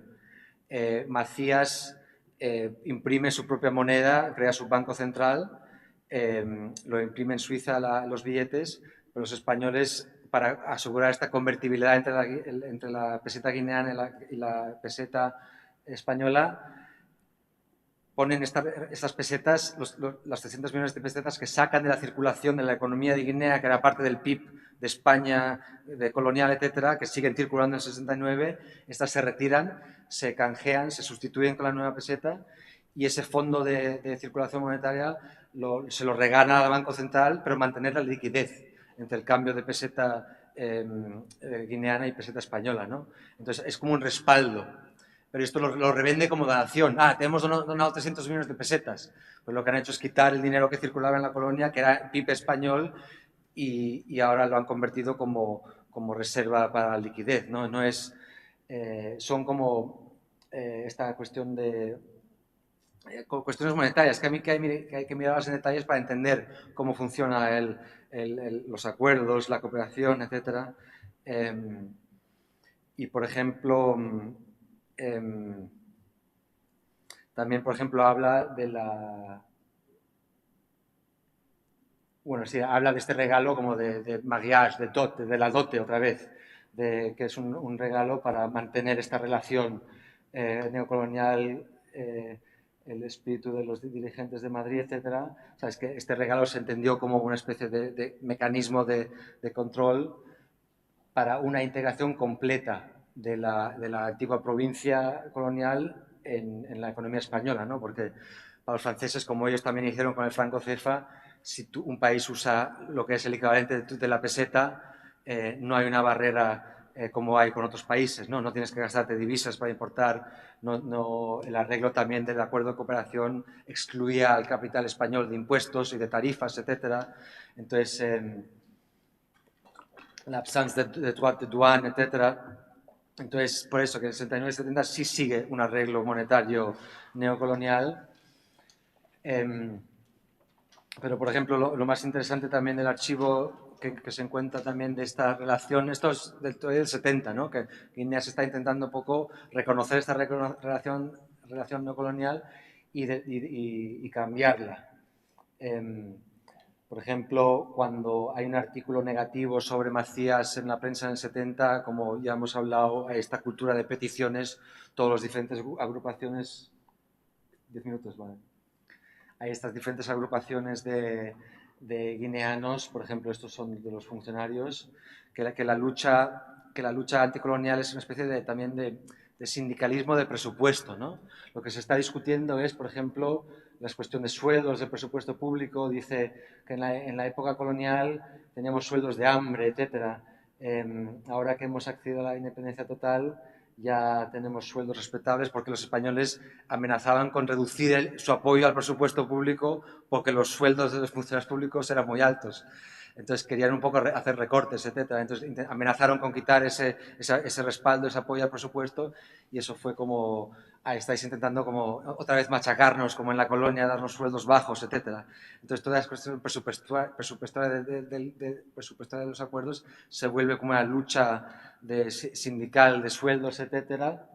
Speaker 2: Macías imprime su propia moneda, crea su banco central, lo imprime en Suiza los billetes, pero los españoles, para asegurar esta convertibilidad entre la peseta guineana y la peseta española, ponen estas pesetas, las 300 millones de pesetas que sacan de la circulación de la economía de Guinea, que era parte del PIB de España, de colonial, etcétera, que siguen circulando en el 69, estas se retiran, se canjean, se sustituyen con la nueva peseta y ese fondo de circulación monetaria se lo regala al Banco Central, pero mantener la liquidez entre el cambio de peseta guineana y peseta española, ¿no? Entonces, es como un respaldo. Pero esto lo revende como donación. Tenemos donado 300 millones de pesetas. Pues lo que han hecho es quitar el dinero que circulaba en la colonia, que era PIB español, y ahora lo han convertido como reserva para la liquidez, ¿no? No es, son como esta cuestión de cuestiones monetarias, que hay que mirarlas en detalles para entender cómo funcionan los acuerdos, la cooperación, etcétera. Y, por ejemplo, también, por ejemplo, habla de bueno, sí, habla de este regalo como de mariage, de la dote otra vez, que es un regalo para mantener esta relación neocolonial, el espíritu de los dirigentes de Madrid, etcétera. O sea, es que este regalo se entendió como una especie de mecanismo de control para una integración completa de la antigua provincia colonial en la economía española, ¿no? Porque para los franceses, como ellos también hicieron con el franco cefa, si un país usa lo que es el equivalente de la peseta, no hay una barrera como hay con otros países, ¿no? No tienes que gastarte divisas para importar, el arreglo también del acuerdo de cooperación excluía al capital español de impuestos y de tarifas, etcétera. Entonces, la absence de droit de douane, etcétera. Entonces, por eso que en el 69-70 sí sigue un arreglo monetario neocolonial. Pero, por ejemplo, lo más interesante también del archivo que se encuentra también de esta relación, esto es del 70, ¿no? Que Guinea se está intentando un poco reconocer esta relación neocolonial y cambiarla. Por ejemplo, cuando hay un artículo negativo sobre Macías en la prensa en el 70, como ya hemos hablado, hay esta cultura de peticiones, todas las diferentes agrupaciones... 10 minutos, vale. Hay estas diferentes agrupaciones de guineanos, por ejemplo, estos son de los funcionarios, que la lucha anticolonial es una especie también de sindicalismo de presupuesto, ¿no? Lo que se está discutiendo es, por ejemplo, la cuestión de sueldos, de presupuesto público. Dice que en la época colonial teníamos sueldos de hambre, etcétera. Ahora que hemos accedido a la independencia total, ya tenemos sueldos respetables, porque los españoles amenazaban con reducir su apoyo al presupuesto público porque los sueldos de los funcionarios públicos eran muy altos. Entonces querían un poco hacer recortes, etcétera. Entonces amenazaron con quitar ese respaldo, ese apoyo al presupuesto, y eso fue como, estáis intentando como otra vez machacarnos, como en la colonia, darnos sueldos bajos, etcétera. Entonces toda la cuestión presupuestaria de los acuerdos se vuelve como una lucha sindical de sueldos, etcétera.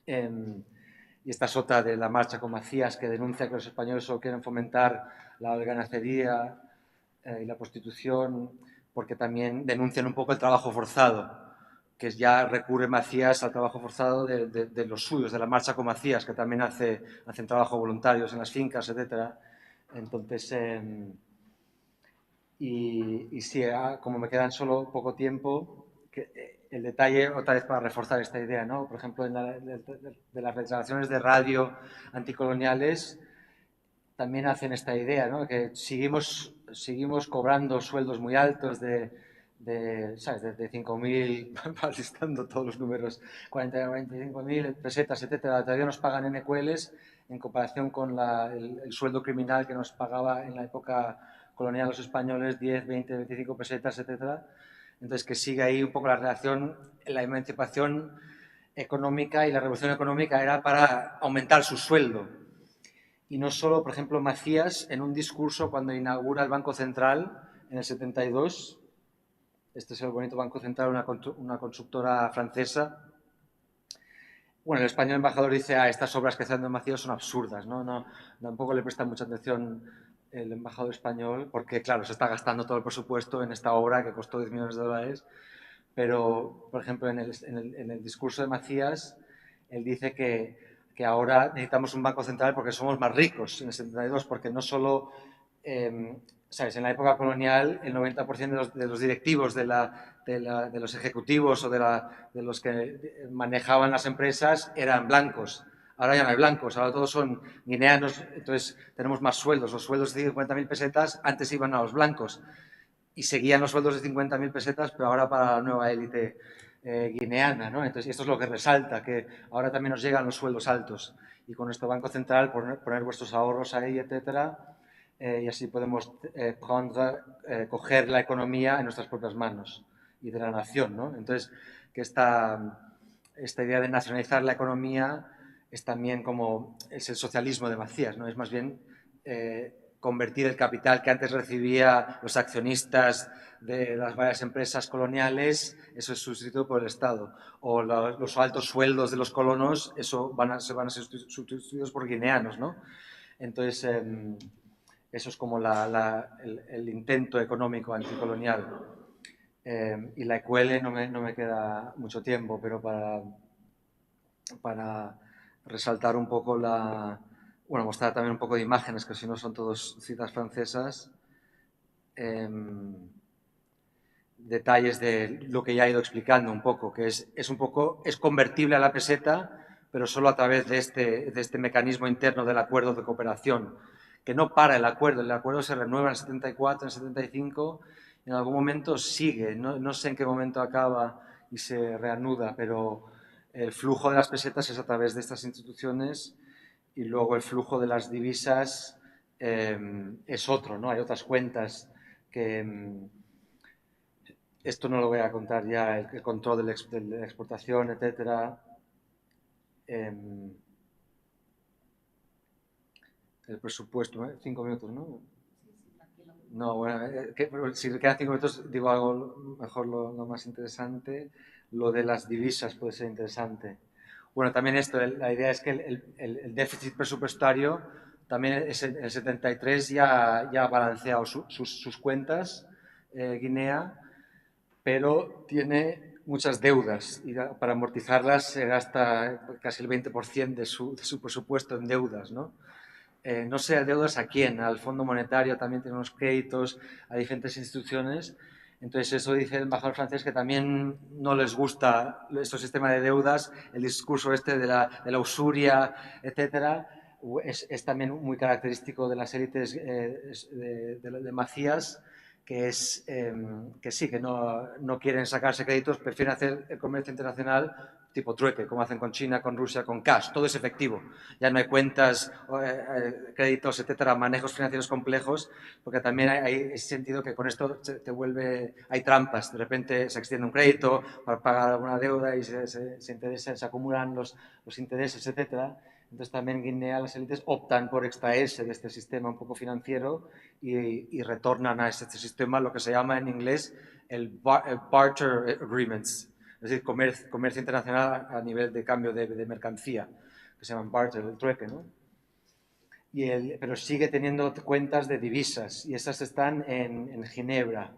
Speaker 2: Y esta es otra de la marcha con Macías, que denuncia que los españoles solo quieren fomentar la holganacería y la prostitución, porque también denuncian un poco el trabajo forzado, que ya recurre Macías al trabajo forzado de los suyos, de la marcha con Macías, que también hacen trabajo voluntarios en las fincas, etcétera. Entonces, y sí, como me quedan solo poco tiempo, el detalle, otra vez para reforzar esta idea, ¿no? Por ejemplo, de las declaraciones de radio anticoloniales, también hacen esta idea, ¿no? Que seguimos cobrando sueldos muy altos ¿sabes? De 5.000, listando todos los números, 45.000 pesetas, etcétera. Todavía nos pagan NQLs en comparación con el sueldo criminal que nos pagaba en la época colonial los españoles, 10, 20, 25 pesetas, etcétera. Entonces, que sigue ahí un poco la relación, la emancipación económica y la revolución económica era para aumentar su sueldo. Y no solo, por ejemplo, Macías, en un discurso cuando inaugura el Banco Central en el 72, este es el bonito Banco Central, una constructora francesa. Bueno, el español embajador dice, estas obras que hacen de Macías son absurdas, ¿no? Tampoco le presta mucha atención el embajador español, porque claro, se está gastando todo el presupuesto en esta obra que costó 10 millones de dólares, pero, por ejemplo, en el discurso de Macías, él dice que ahora necesitamos un banco central porque somos más ricos en el 72, porque no solo, ¿sabes? En la época colonial, el 90% de los directivos, de los ejecutivos o de los que manejaban las empresas eran blancos. Ahora ya no hay blancos, ahora todos son guineanos, entonces tenemos más sueldos. Los sueldos de 50.000 pesetas antes iban a los blancos y seguían los sueldos de 50.000 pesetas, pero ahora para la nueva élite guineana, ¿no? Entonces, esto es lo que resalta, que ahora también nos llegan los sueldos altos. Y con nuestro Banco Central, poner vuestros ahorros ahí, etcétera, y así podemos coger la economía en nuestras propias manos y de la nación, ¿no? Entonces, que esta idea de nacionalizar la economía es también como, es el socialismo de Macías, ¿no? Es más bien convertir el capital que antes recibía los accionistas de las varias empresas coloniales, eso es sustituido por el Estado. O los altos sueldos de los colonos, eso se van a ser sustituidos por guineanos, ¿no? Entonces, eso es como el intento económico anticolonial. Y la EQL no me queda mucho tiempo, pero para resaltar un poco bueno, mostrar también un poco de imágenes, que si no son todos citas francesas, detalles de lo que ya he ido explicando un poco, que es convertible a la peseta, pero solo a través de este mecanismo interno del acuerdo de cooperación, que no para el acuerdo se renueva en el 74, en el 75, y en algún momento sigue, no sé en qué momento acaba y se reanuda, pero el flujo de las pesetas es a través de estas instituciones, y luego el flujo de las divisas es otro, ¿no? Hay otras cuentas que... esto no lo voy a contar ya, el control de la exportación, etcétera. El presupuesto, 5 minutos, ¿no? No, bueno, si me quedan 5 minutos digo algo mejor, lo más interesante. Lo de las divisas puede ser interesante. Bueno, también esto, la idea es que el déficit presupuestario También en el 73 ya ha balanceado sus cuentas, Guinea, pero tiene muchas deudas y para amortizarlas se gasta casi el 20% de su presupuesto en deudas, ¿no? No sé deudas a quién, al Fondo Monetario también tiene unos créditos, a diferentes instituciones. Entonces eso dice el embajador francés que también no les gusta este sistema de deudas, el discurso este de la usuria, etcétera, es también muy característico de las élites de Macías, que es que sí, que no quieren sacarse créditos, prefieren hacer el comercio internacional tipo trueque, como hacen con China, con Rusia, con cash, todo es efectivo. Ya no hay cuentas, créditos, etcétera, manejos financieros complejos, porque también hay ese sentido que con esto te vuelve, hay trampas, de repente se extiende un crédito para pagar alguna deuda y se acumulan los intereses, etcétera. Entonces también en Guinea las élites optan por extraerse de este sistema un poco financiero y retornan a este sistema, lo que se llama en inglés el barter agreements, es decir, comercio internacional a nivel de cambio de mercancía, que se llaman barter, el trueque, ¿no? Pero sigue teniendo cuentas de divisas y esas están en Ginebra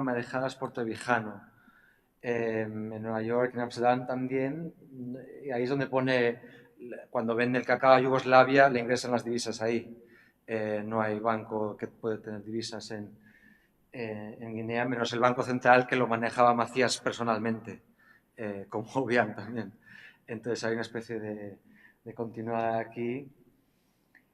Speaker 2: manejadas por Trevijano. En Nueva York, en Amsterdam también, y ahí es donde pone, cuando vende el cacao a Yugoslavia, le ingresan las divisas ahí. No hay banco que puede tener divisas en Guinea, menos el Banco Central que lo manejaba Macías personalmente, como Obiang también. Entonces hay una especie de continuidad aquí.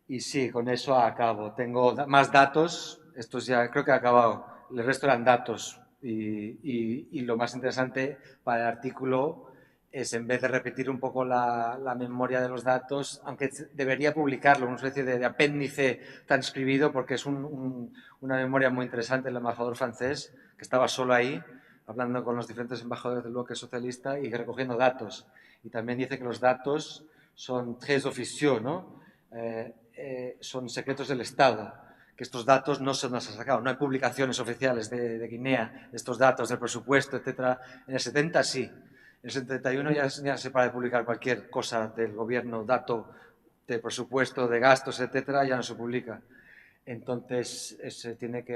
Speaker 2: Y sí, con eso acabo. Tengo más datos, estos ya creo que he acabado. El resto eran datos. Y lo más interesante para el artículo es, en vez de repetir un poco la memoria de los datos, aunque debería publicarlo, una especie de apéndice transcribido, porque es una memoria muy interesante del embajador francés, que estaba solo ahí, hablando con los diferentes embajadores del bloque socialista y recogiendo datos. Y también dice que los datos son très officieux, ¿no? Son secretos del Estado, que estos datos no se nos han sacado, no hay publicaciones oficiales de Guinea, de estos datos del presupuesto, etcétera. En el 70 sí, en el 71 ya se para de publicar cualquier cosa del gobierno, dato de presupuesto, de gastos, etcétera, ya no se publica. Entonces se tiene que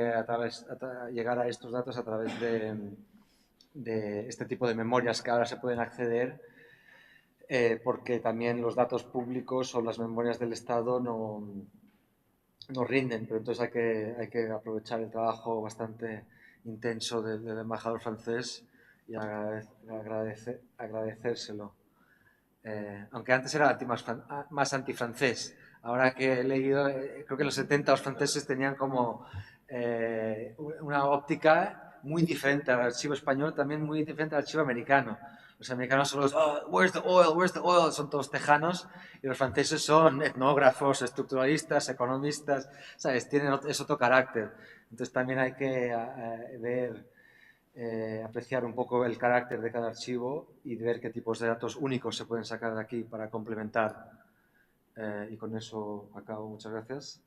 Speaker 2: llegar a estos datos a través de este tipo de memorias que ahora se pueden acceder, porque también los datos públicos o las memorias del Estado no rinden, pero entonces hay que aprovechar el trabajo bastante intenso del embajador francés y agradecérselo. Aunque antes era más antifrancés. Ahora que he leído, creo que en los 70 los franceses tenían como una óptica muy diferente al archivo español, también muy diferente al archivo americano. Los americanos son los, oh, where's the oil, where's the oil, son todos tejanos, y los franceses son etnógrafos, estructuralistas, economistas, ¿sabes? Es otro carácter. Entonces también hay que apreciar un poco el carácter de cada archivo y ver qué tipos de datos únicos se pueden sacar de aquí para complementar. Y con eso acabo. Muchas gracias.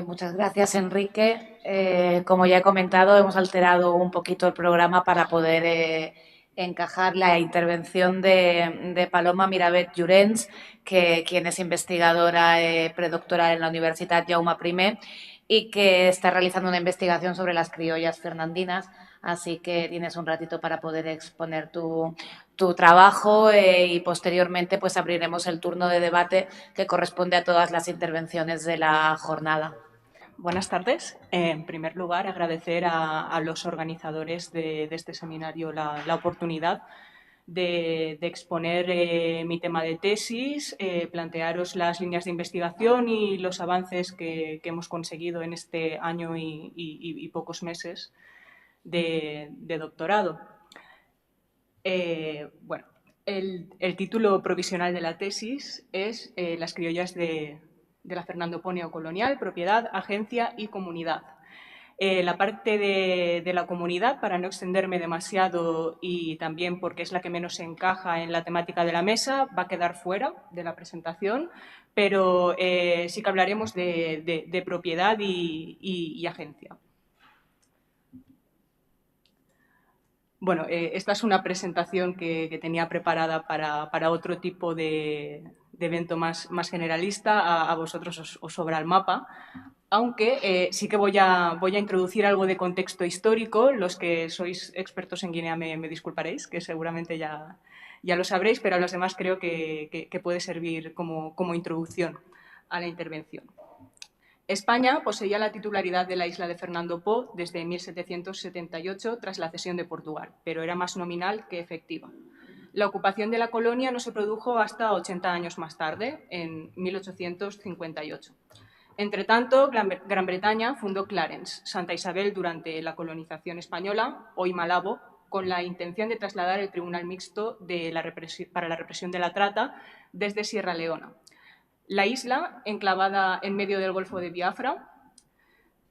Speaker 1: Muchas gracias, Enrique. Como ya he comentado, hemos alterado un poquito el programa para poder encajar la intervención de Paloma Miravet Llorens, quien es investigadora predoctoral en la Universidad Jaume I y que está realizando una investigación sobre las criollas fernandinas. Así que tienes un ratito para poder exponer tu trabajo y posteriormente pues abriremos el turno de debate que corresponde a todas las intervenciones de la jornada.
Speaker 3: Buenas tardes. En primer lugar, agradecer a los organizadores de este seminario la oportunidad de exponer mi tema de tesis, plantearos las líneas de investigación y los avances que hemos conseguido en este año y pocos meses de doctorado. Bueno, el título provisional de la tesis es Las criollas de la Fernandoponia colonial, propiedad, agencia y comunidad. La parte de la comunidad, para no extenderme demasiado y también porque es la que menos encaja en la temática de la mesa, va a quedar fuera de la presentación, pero sí que hablaremos de propiedad y agencia. Bueno, esta es una presentación que tenía preparada para otro tipo de evento más generalista. A vosotros os sobra el mapa, aunque sí que voy a introducir algo de contexto histórico. Los que sois expertos en Guinea me disculparéis, que seguramente ya lo sabréis, pero a los demás creo que puede servir como introducción a la intervención. España poseía la titularidad de la isla de Fernando Po desde 1778 tras la cesión de Portugal, pero era más nominal que efectiva. La ocupación de la colonia no se produjo hasta 80 años más tarde, en 1858. Entre tanto, Gran Bretaña fundó Clarence, Santa Isabel, durante la colonización española, hoy Malabo, con la intención de trasladar el Tribunal Mixto para la represión de la trata desde Sierra Leona. La isla, enclavada en medio del Golfo de Biafra,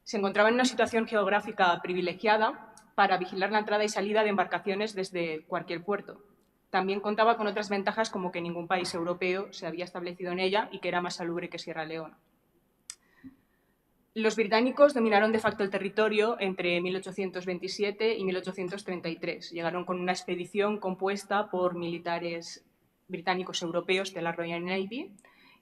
Speaker 3: se encontraba en una situación geográfica privilegiada para vigilar la entrada y salida de embarcaciones desde cualquier puerto. También contaba con otras ventajas, como que ningún país europeo se había establecido en ella y que era más salubre que Sierra Leona. Los británicos dominaron de facto el territorio entre 1827 y 1833. Llegaron con una expedición compuesta por militares británicos europeos de la Royal Navy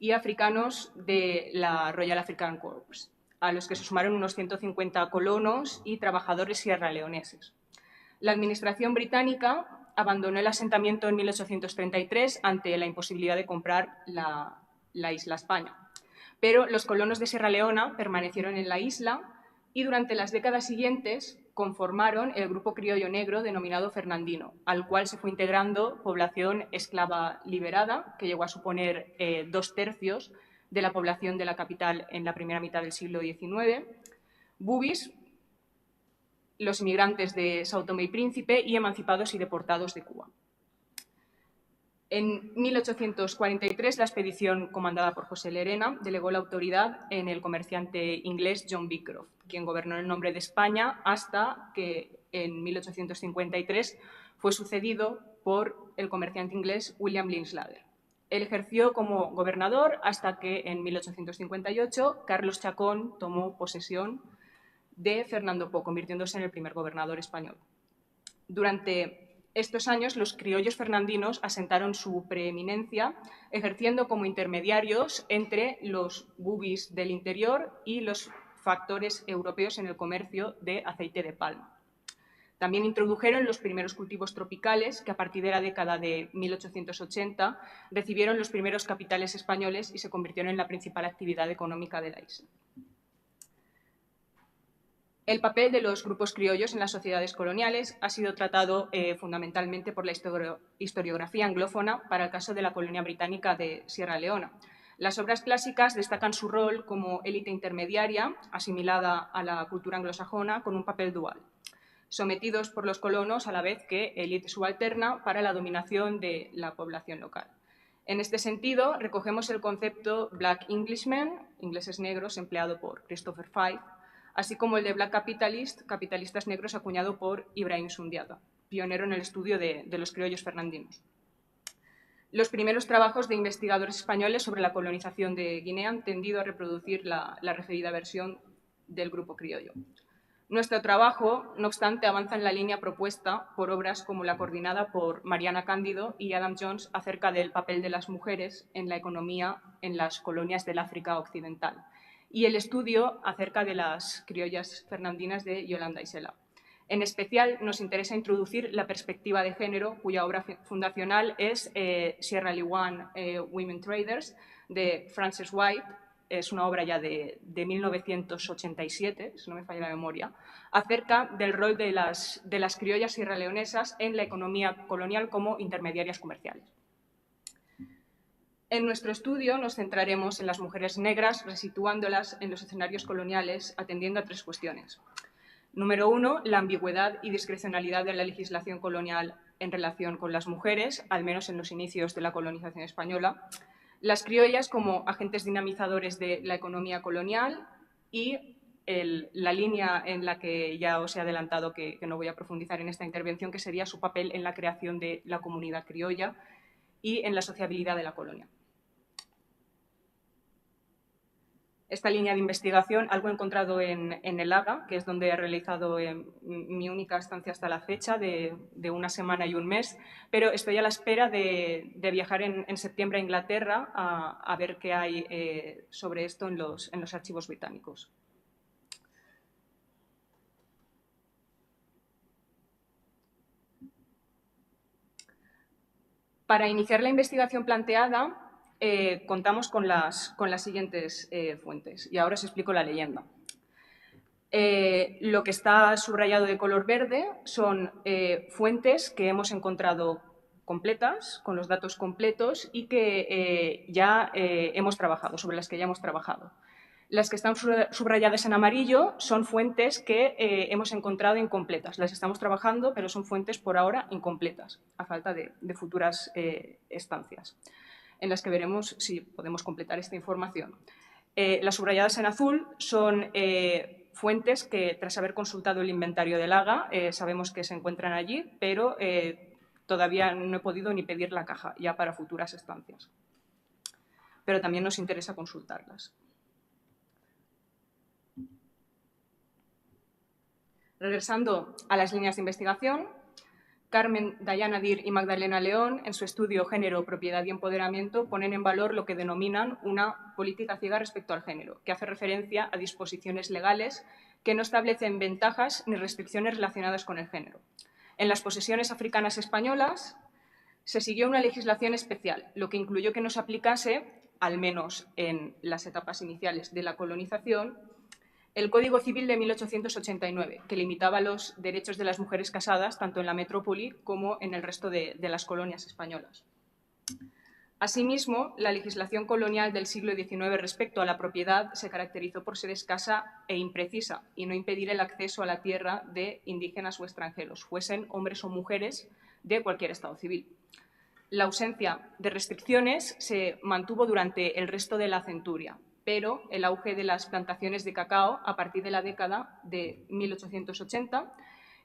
Speaker 3: y africanos de la Royal African Corps, a los que se sumaron unos 150 colonos y trabajadores sierraleoneses. La administración británica abandonó el asentamiento en 1833 ante la imposibilidad de comprar la isla España. Pero los colonos de Sierra Leona permanecieron en la isla y durante las décadas siguientes conformaron el grupo criollo negro denominado Fernandino, al cual se fue integrando población esclava liberada, que llegó a suponer 2/3 de la población de la capital en la primera mitad del siglo XIX, bubis, los inmigrantes de Sao Tomé y Príncipe y emancipados y deportados de Cuba. En 1843, la expedición comandada por José Lerena delegó la autoridad en el comerciante inglés John Beecroft, quien gobernó en nombre de España hasta que en 1853 fue sucedido por el comerciante inglés William Linslater. Él ejerció como gobernador hasta que en 1858 Carlos Chacón tomó posesión de Fernando Po, convirtiéndose en el primer gobernador español. Durante estos años, los criollos fernandinos asentaron su preeminencia, ejerciendo como intermediarios entre los bubis del interior y los factores europeos en el comercio de aceite de palma. También introdujeron los primeros cultivos tropicales, que a partir de la década de 1880 recibieron los primeros capitales españoles y se convirtieron en la principal actividad económica de la isla. El papel de los grupos criollos en las sociedades coloniales ha sido tratado fundamentalmente por la historiografía anglófona para el caso de la colonia británica de Sierra Leona. Las obras clásicas destacan su rol como élite intermediaria, asimilada a la cultura anglosajona, con un papel dual, sometidos por los colonos a la vez que élite subalterna para la dominación de la población local. En este sentido, recogemos el concepto Black Englishmen, ingleses negros, empleado por Christopher Fife, así como el de Black Capitalist, capitalistas negros, acuñado por Ibrahim Sundiata, pionero en el estudio de los criollos fernandinos. Los primeros trabajos de investigadores españoles sobre la colonización de Guinea han tendido a reproducir la referida versión del grupo criollo. Nuestro trabajo, no obstante, avanza en la línea propuesta por obras como la coordinada por Mariana Cándido y Adam Jones acerca del papel de las mujeres en la economía en las colonias del África Occidental, y el estudio acerca de las criollas fernandinas de Yolanda Isela. En especial, nos interesa introducir la perspectiva de género, cuya obra fundacional es Sierra Leone Women Traders, de Frances White. Es una obra ya de 1987, si no me falla la memoria, acerca del rol de las criollas sierraleonesas en la economía colonial como intermediarias comerciales. En nuestro estudio nos centraremos en las mujeres negras, resituándolas en los escenarios coloniales, atendiendo a 3 cuestiones. Número 1, la ambigüedad y discrecionalidad de la legislación colonial en relación con las mujeres, al menos en los inicios de la colonización española. Las criollas como agentes dinamizadores de la economía colonial y la línea en la que ya os he adelantado que no voy a profundizar en esta intervención, que sería su papel en la creación de la comunidad criolla y en la sociabilidad de la colonia. esta línea de investigación, algo he encontrado en el Haga, que es donde he realizado mi única estancia hasta la fecha, de 1 semana y 1 mes, pero estoy a la espera de viajar en septiembre a Inglaterra a ver qué hay sobre esto en los archivos británicos. Para iniciar la investigación planteada, contamos con las siguientes fuentes, y ahora os explico la leyenda. Lo que está subrayado de color verde son fuentes que hemos encontrado completas, con los datos completos y que ya hemos trabajado, sobre las que ya hemos trabajado. Las que están subrayadas en amarillo son fuentes que hemos encontrado incompletas. Las estamos trabajando, pero son fuentes por ahora incompletas, a falta de futuras estancias, en las que veremos si podemos completar esta información. Las subrayadas en azul son fuentes que, tras haber consultado el inventario del Haga, sabemos que se encuentran allí, pero todavía no he podido ni pedir la caja ya para futuras estancias. Pero también nos interesa consultarlas. Regresando a las líneas de investigación, Carmen Dayana Dir y Magdalena León, en su estudio Género, Propiedad y Empoderamiento, ponen en valor lo que denominan una política ciega respecto al género, que hace referencia a disposiciones legales que no establecen ventajas ni restricciones relacionadas con el género. En las posesiones africanas españolas se siguió una legislación especial, lo que incluyó que no se aplicase, al menos en las etapas iniciales de la colonización, el Código Civil de 1889, que limitaba los derechos de las mujeres casadas tanto en la metrópoli como en el resto de las colonias españolas. Asimismo, la legislación colonial del siglo XIX respecto a la propiedad se caracterizó por ser escasa e imprecisa y no impedir el acceso a la tierra de indígenas o extranjeros, fuesen hombres o mujeres de cualquier estado civil. La ausencia de restricciones se mantuvo durante el resto de la centuria, pero el auge de las plantaciones de cacao a partir de la década de 1880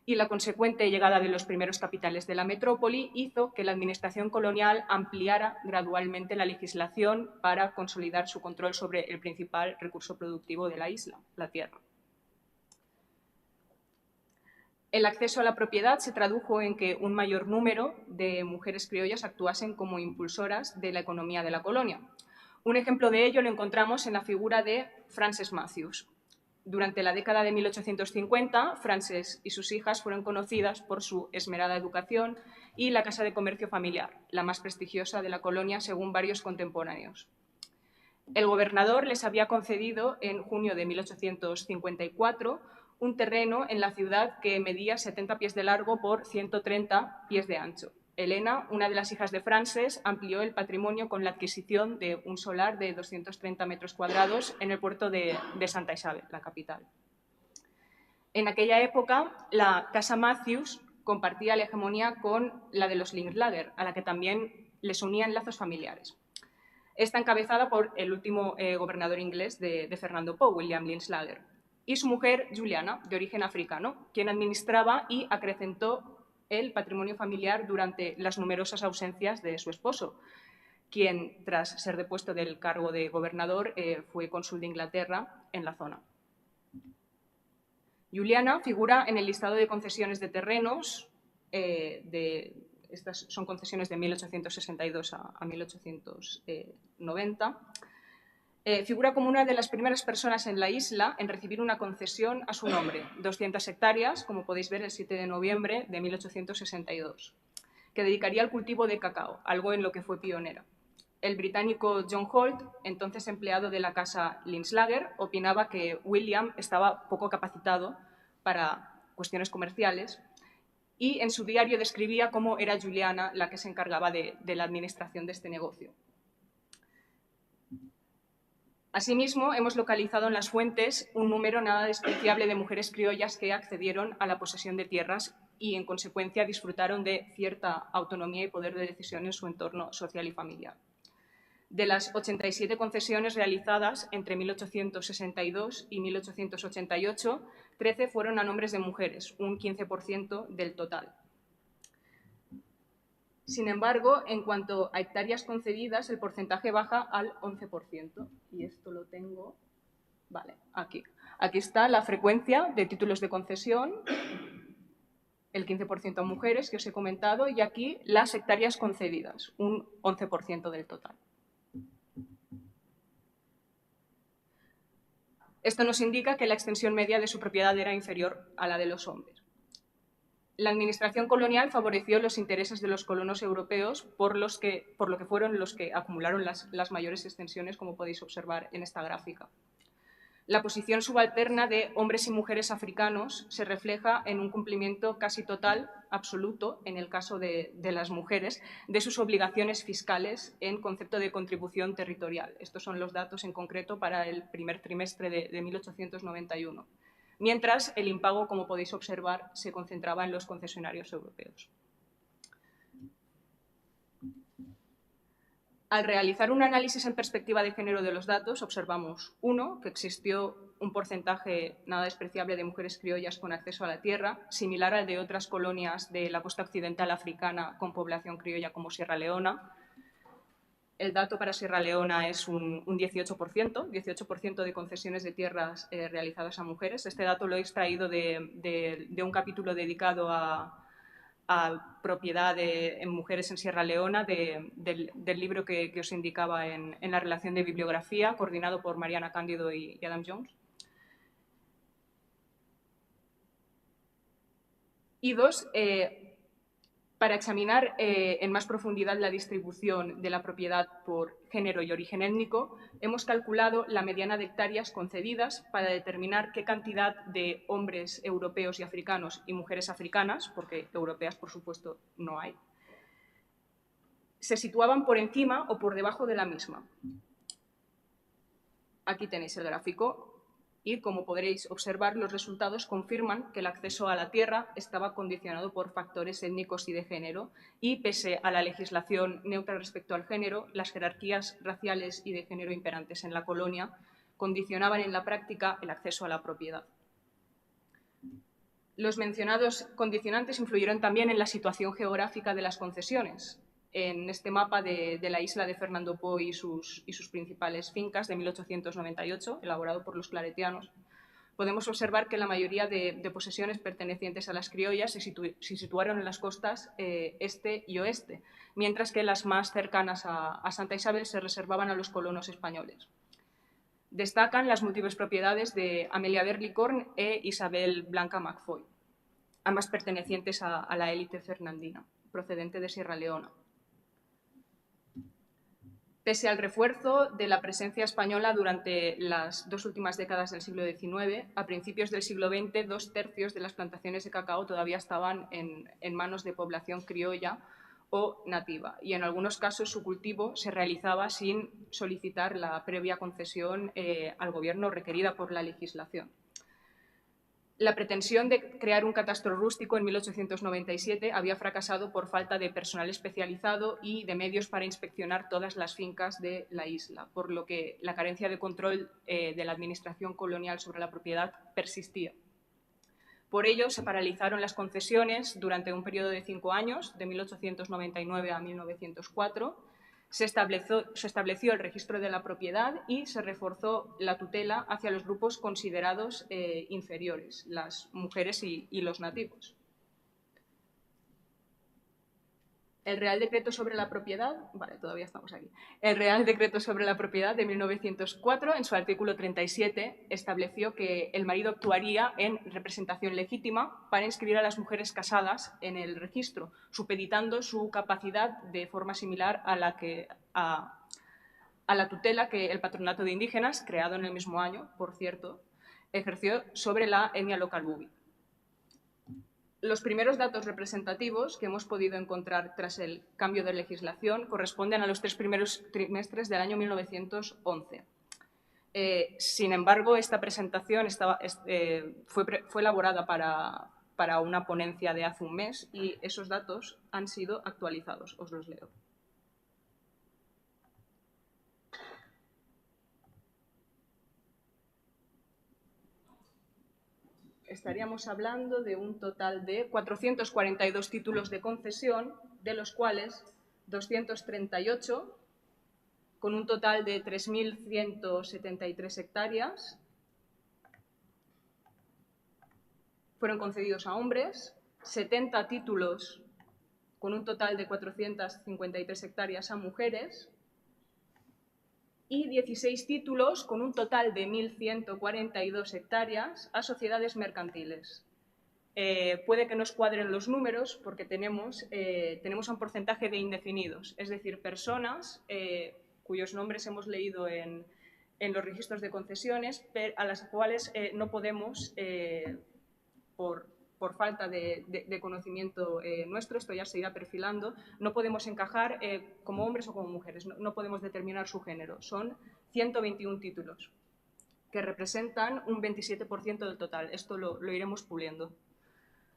Speaker 3: y la consecuente llegada de los primeros capitales de la metrópoli hizo que la administración colonial ampliara gradualmente la legislación para consolidar su control sobre el principal recurso productivo de la isla, la tierra. El acceso a la propiedad se tradujo en que un mayor número de mujeres criollas actuasen como impulsoras de la economía de la colonia. Un ejemplo de ello lo encontramos en la figura de Frances Matthews. Durante la década de 1850, Frances y sus hijas fueron conocidas por su esmerada educación y la casa de comercio familiar, la más prestigiosa de la colonia según varios contemporáneos. El gobernador les había concedido en junio de 1854 un terreno en la ciudad que medía 70 pies de largo por 130 pies de ancho. Elena, una de las hijas de Frances, amplió el patrimonio con la adquisición de un solar de 230 metros cuadrados en el puerto de Santa Isabel, la capital. En aquella época, la casa Matthews compartía la hegemonía con la de los Linklater, a la que también les unían lazos familiares. Está encabezada por el último gobernador inglés de Fernando Po, William Linklater, y su mujer, Juliana, de origen africano, quien administraba y acrecentó el patrimonio familiar durante las numerosas ausencias de su esposo, quien, tras ser depuesto del cargo de gobernador, fue cónsul de Inglaterra en la zona. Juliana figura en el listado de concesiones de terrenos, estas son concesiones de 1862 a 1890, figura como una de las primeras personas en la isla en recibir una concesión a su nombre, 200 hectáreas, como podéis ver el 7 de noviembre de 1862, que dedicaría al cultivo de cacao, algo en lo que fue pionera. El británico John Holt, entonces empleado de la casa Linklater, opinaba que William estaba poco capacitado para cuestiones comerciales y en su diario describía cómo era Juliana la que se encargaba de la administración de este negocio. Asimismo, hemos localizado en las fuentes un número nada despreciable de mujeres criollas que accedieron a la posesión de tierras y, en consecuencia, disfrutaron de cierta autonomía y poder de decisión en su entorno social y familiar. De las 87 concesiones realizadas entre 1862 y 1888, 13 fueron a nombres de mujeres, un 15% del total. Sin embargo, en cuanto a hectáreas concedidas, el porcentaje baja al 11%. Y esto lo tengo Vale, aquí. Aquí está la frecuencia de títulos de concesión, el 15% a mujeres, que os he comentado, y aquí las hectáreas concedidas, un 11% del total. Esto nos indica que la extensión media de su propiedad era inferior a la de los hombres. La administración colonial favoreció los intereses de los colonos europeos, por lo que fueron los que acumularon las mayores extensiones, como podéis observar en esta gráfica. La posición subalterna de hombres y mujeres africanos se refleja en un cumplimiento casi total, absoluto, en el caso de las mujeres, de sus obligaciones fiscales en concepto de contribución territorial. Estos son los datos en concreto para el primer trimestre de 1891. Mientras el impago, como podéis observar, se concentraba en los concesionarios europeos. Al realizar un análisis en perspectiva de género de los datos, observamos, uno, que existió un porcentaje nada despreciable de mujeres criollas con acceso a la tierra, similar al de otras colonias de la costa occidental africana con población criolla como Sierra Leona. El dato para Sierra Leona es un 18% de concesiones de tierras realizadas a mujeres. Este dato lo he extraído de un capítulo dedicado a propiedad en mujeres en Sierra Leona, del libro que os indicaba en la relación de bibliografía, coordinado por Mariana Cándido y Adam Jones. Y dos, para examinar en más profundidad la distribución de la propiedad por género y origen étnico, hemos calculado la mediana de hectáreas concedidas para determinar qué cantidad de hombres europeos y africanos y mujeres africanas, porque europeas, por supuesto, no hay, se situaban por encima o por debajo de la misma. Aquí tenéis el gráfico. Y, como podréis observar, los resultados confirman que el acceso a la tierra estaba condicionado por factores étnicos y de género y, pese a la legislación neutra respecto al género, las jerarquías raciales y de género imperantes en la colonia condicionaban en la práctica el acceso a la propiedad. Los mencionados condicionantes influyeron también en la situación geográfica de las concesiones. En este mapa de la isla de Fernando Po y sus principales fincas de 1898, elaborado por los claretianos, podemos observar que la mayoría de posesiones pertenecientes a las criollas se situaron en las costas este y oeste, mientras que las más cercanas a Santa Isabel se reservaban a los colonos españoles. Destacan las múltiples propiedades de Amelia Berlicorn e Isabel Blanca McFoy, ambas pertenecientes a la élite fernandina, procedente de Sierra Leona. Pese al refuerzo de la presencia española durante las dos últimas décadas del siglo XIX, a principios del siglo XX, 2/3 de las plantaciones de cacao todavía estaban en manos de población criolla o nativa, y en algunos casos su cultivo se realizaba sin solicitar la previa concesión al gobierno requerida por la legislación. La pretensión de crear un catastro rústico en 1897 había fracasado por falta de personal especializado y de medios para inspeccionar todas las fincas de la isla, por lo que la carencia de control de la administración colonial sobre la propiedad persistía. Por ello, se paralizaron las concesiones durante un periodo de 5 años, de 1899 a 1904, se estableció el registro de la propiedad y se reforzó la tutela hacia los grupos considerados inferiores, las mujeres y los nativos. El Real Decreto sobre la Propiedad, vale, todavía estamos aquí. El Real Decreto sobre la Propiedad de 1904, en su artículo 37, estableció que el marido actuaría en representación legítima para inscribir a las mujeres casadas en el registro, supeditando su capacidad de forma similar a la tutela que el Patronato de Indígenas, creado en el mismo año, por cierto, ejerció sobre la etnia local bubi. Los primeros datos representativos que hemos podido encontrar tras el cambio de legislación corresponden a los 3 primeros trimestres del año 1911. Sin embargo, esta presentación fue elaborada para una ponencia de hace un mes y esos datos han sido actualizados. Os los leo. Estaríamos hablando de un total de 442 títulos de concesión, de los cuales 238, con un total de 3.173 hectáreas, fueron concedidos a hombres, 70 títulos con un total de 453 hectáreas a mujeres y 16 títulos con un total de 1.142 hectáreas a sociedades mercantiles. Puede que nos cuadren los números porque tenemos un porcentaje de indefinidos, es decir, personas cuyos nombres hemos leído en los registros de concesiones, a las cuales no podemos, por falta de conocimiento nuestro, esto ya se irá perfilando, no podemos encajar como hombres o como mujeres, no podemos determinar su género. Son 121 títulos, que representan un 27% del total. Esto lo iremos puliendo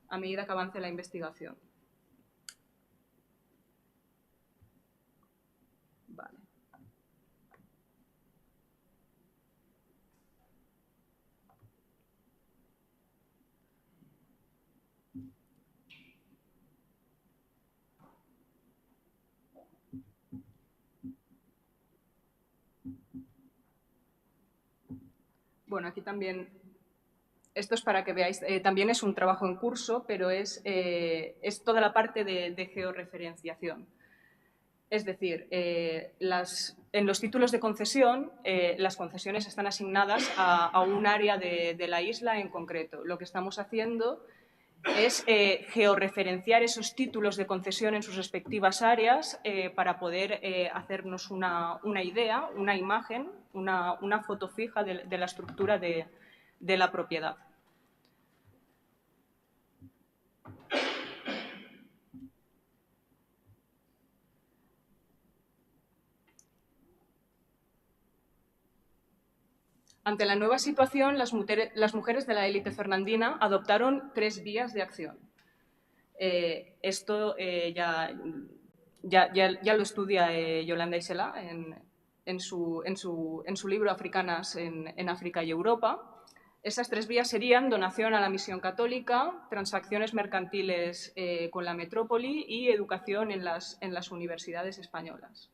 Speaker 3: a medida que avance la investigación. Vale. Bueno, aquí también, esto es para que veáis, también es un trabajo en curso, pero es toda la parte de georreferenciación. Es decir, en los títulos de concesión, las concesiones están asignadas a un área de la isla en concreto. Lo que estamos haciendo es georreferenciar esos títulos de concesión en sus respectivas áreas para poder hacernos una idea, una imagen, una foto fija de la estructura de la propiedad. Ante la nueva situación, las mujeres de la élite fernandina adoptaron 3 vías de acción. Esto ya lo estudia Yolanda Isela en su libro Africanas en África y Europa. Esas 3 vías serían donación a la misión católica, transacciones mercantiles con la metrópoli y educación en las universidades españolas.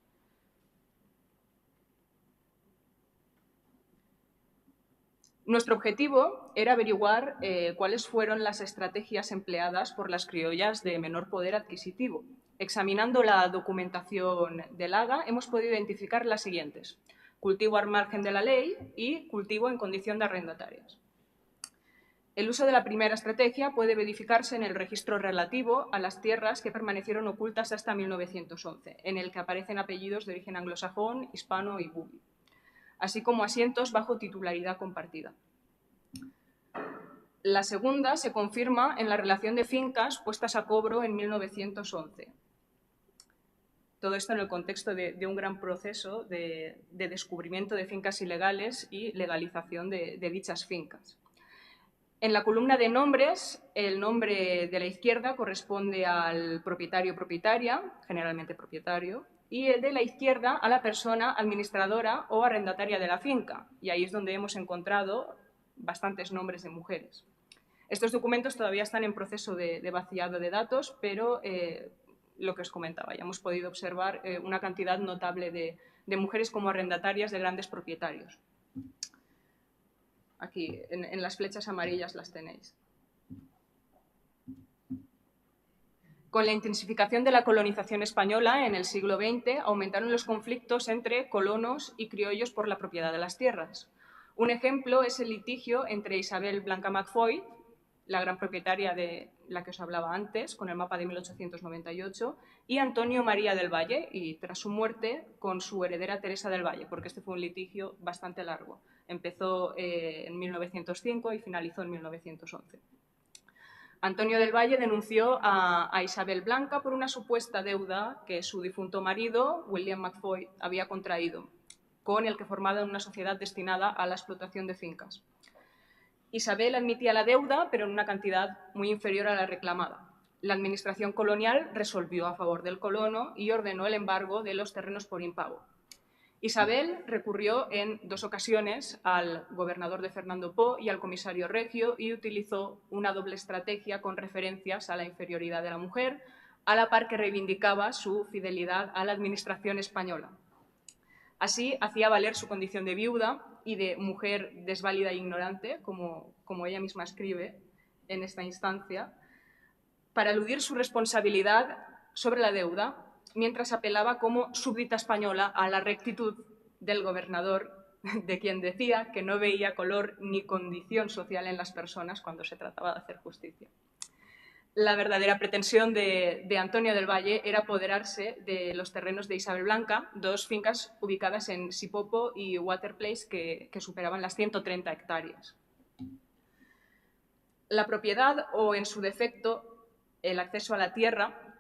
Speaker 3: Nuestro objetivo era averiguar cuáles fueron las estrategias empleadas por las criollas de menor poder adquisitivo. Examinando la documentación del AGA, hemos podido identificar las siguientes: cultivo al margen de la ley y cultivo en condición de arrendatarias. El uso de la primera estrategia puede verificarse en el registro relativo a las tierras que permanecieron ocultas hasta 1911, en el que aparecen apellidos de origen anglosajón, hispano y bubi, así como asientos bajo titularidad compartida. La segunda se confirma en la relación de fincas puestas a cobro en 1911. Todo esto en el contexto de un gran proceso de descubrimiento de fincas ilegales y legalización de dichas fincas. En la columna de nombres, el nombre de la izquierda corresponde al propietario-propietaria, generalmente propietario, y el de la izquierda a la persona administradora o arrendataria de la finca. Y ahí es donde hemos encontrado bastantes nombres de mujeres. Estos documentos todavía están en proceso de vaciado de datos, pero lo que os comentaba, ya hemos podido observar una cantidad notable de mujeres como arrendatarias de grandes propietarios. Aquí, en las flechas amarillas las tenéis. Con la intensificación de la colonización española en el siglo XX, aumentaron los conflictos entre colonos y criollos por la propiedad de las tierras. Un ejemplo es el litigio entre Isabel Blanca McFoy, la gran propietaria de la que os hablaba antes, con el mapa de 1898, y Antonio María del Valle, y tras su muerte, con su heredera Teresa del Valle, porque este fue un litigio bastante largo. Empezó en 1905 y finalizó en 1911. Antonio del Valle denunció a Isabel Blanca por una supuesta deuda que su difunto marido, William McFoy, había contraído, con el que formaban una sociedad destinada a la explotación de fincas. Isabel admitía la deuda, pero en una cantidad muy inferior a la reclamada. La administración colonial resolvió a favor del colono y ordenó el embargo de los terrenos por impago. Isabel recurrió en 2 ocasiones al gobernador de Fernando Po y al comisario regio y utilizó una doble estrategia con referencias a la inferioridad de la mujer, a la par que reivindicaba su fidelidad a la administración española. Así, hacía valer su condición de viuda y de mujer desválida e ignorante, como ella misma escribe, en esta instancia para eludir su responsabilidad sobre la deuda, mientras apelaba como súbdita española a la rectitud del gobernador, de quien decía que no veía color ni condición social en las personas cuando se trataba de hacer justicia. La verdadera pretensión de Antonio del Valle era apoderarse de los terrenos de Isabel Blanca, dos fincas ubicadas en Sipopo y Waterplace que superaban las 130 hectáreas. La propiedad, o en su defecto, el acceso a la tierra,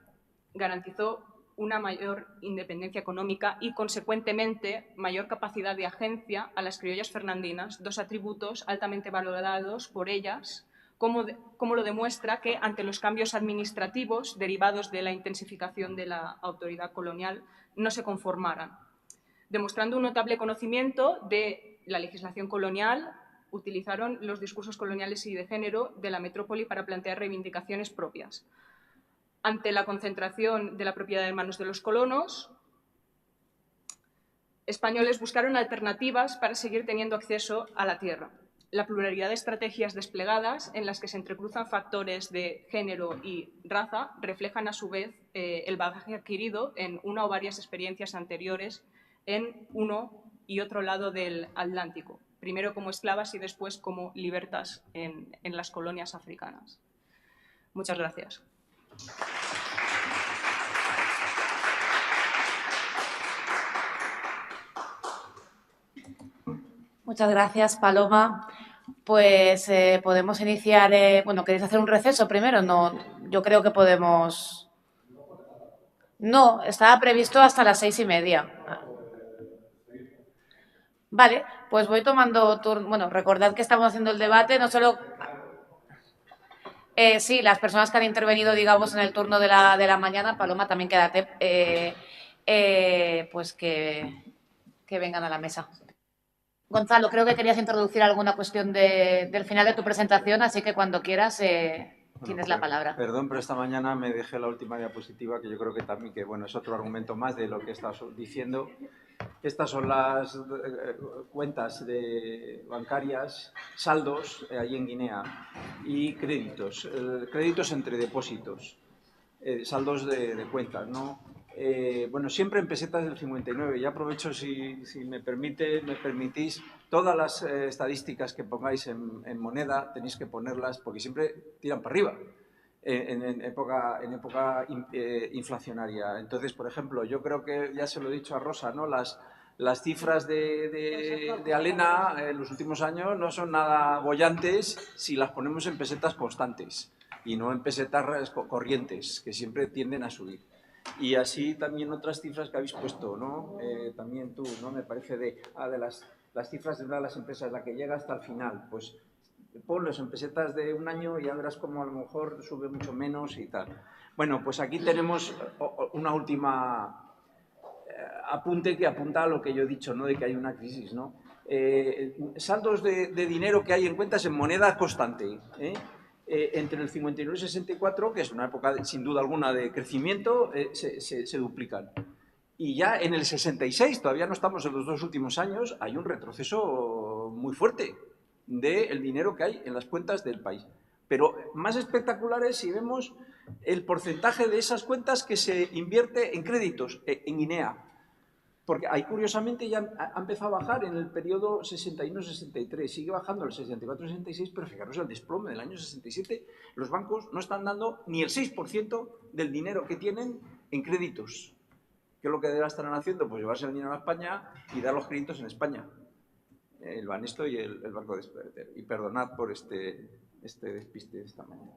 Speaker 3: garantizó una mayor independencia económica y, consecuentemente, mayor capacidad de agencia a las criollas fernandinas, dos atributos altamente valorados por ellas, como lo demuestra que, ante los cambios administrativos derivados de la intensificación de la autoridad colonial, no se conformaran, demostrando un notable conocimiento de la legislación colonial. Utilizaron los discursos coloniales y de género de la metrópoli para plantear reivindicaciones propias. Ante la concentración de la propiedad en manos de los colonos, españoles buscaron alternativas para seguir teniendo acceso a la tierra. La pluralidad de estrategias desplegadas, en las que se entrecruzan factores de género y raza, reflejan a su vez el bagaje adquirido en una o varias experiencias anteriores en uno y otro lado del Atlántico, primero como esclavas y después como libertas en las colonias africanas. Muchas gracias.
Speaker 1: Muchas gracias, Paloma. Pues podemos iniciar. Bueno, ¿queréis hacer un receso primero? No, yo creo que podemos. No, estaba previsto hasta las 6:30. Vale, pues voy tomando turno. Bueno, recordad que estamos haciendo el debate, no solo. Sí, las personas que han intervenido, digamos, en el turno de la mañana, Paloma, también quédate, pues que vengan a la mesa. Gonzalo, creo que querías introducir alguna cuestión del final de tu presentación, así que cuando quieras tienes la palabra.
Speaker 4: Perdón, pero esta mañana me dejé la última diapositiva, que yo creo que también bueno, es otro argumento más de lo que estás diciendo. Estas son las cuentas bancarias, saldos allí en Guinea y créditos, créditos entre depósitos, saldos de cuentas, ¿no? Bueno, siempre en pesetas del 59. Ya aprovecho, si me permitís, todas las estadísticas que pongáis en moneda tenéis que ponerlas porque siempre tiran para arriba en época inflacionaria. Entonces, por ejemplo, yo creo que ya se lo he dicho a Rosa, ¿no? Las cifras de Alena en los últimos años no son nada bollantes si las ponemos en pesetas constantes y no en pesetas corrientes, que siempre tienden a subir. Y así también otras cifras que habéis puesto, ¿no? También tú, ¿no? Me parece de las cifras de una de las empresas, la que llega hasta el final, pues ponlos en pesetas de un año y ya verás cómo a lo mejor sube mucho menos y tal. Bueno, pues aquí tenemos una última apunte que apunta a lo que yo he dicho, ¿no? De que hay una crisis, ¿no? Saldos de dinero que hay en cuentas en moneda constante, entre el 59 y el 64, que es una época sin duda alguna de crecimiento, se duplican. Y ya en el 66, todavía no estamos en los 2 últimos años, hay un retroceso muy fuerte del dinero que hay en las cuentas del país. Pero más espectacular es si vemos el porcentaje de esas cuentas que se invierte en créditos en Guinea. Porque ahí, curiosamente, ya ha empezado a bajar en el periodo 61-63, sigue bajando el 64-66, pero fijaros el desplome del año 67, los bancos no están dando ni el 6% del dinero que tienen en créditos. ¿Qué es lo que estarán haciendo? Pues llevarse el dinero a España y dar los créditos en España. El Banesto y el Banco de Esperanza. Y perdonad por este despiste de esta mañana.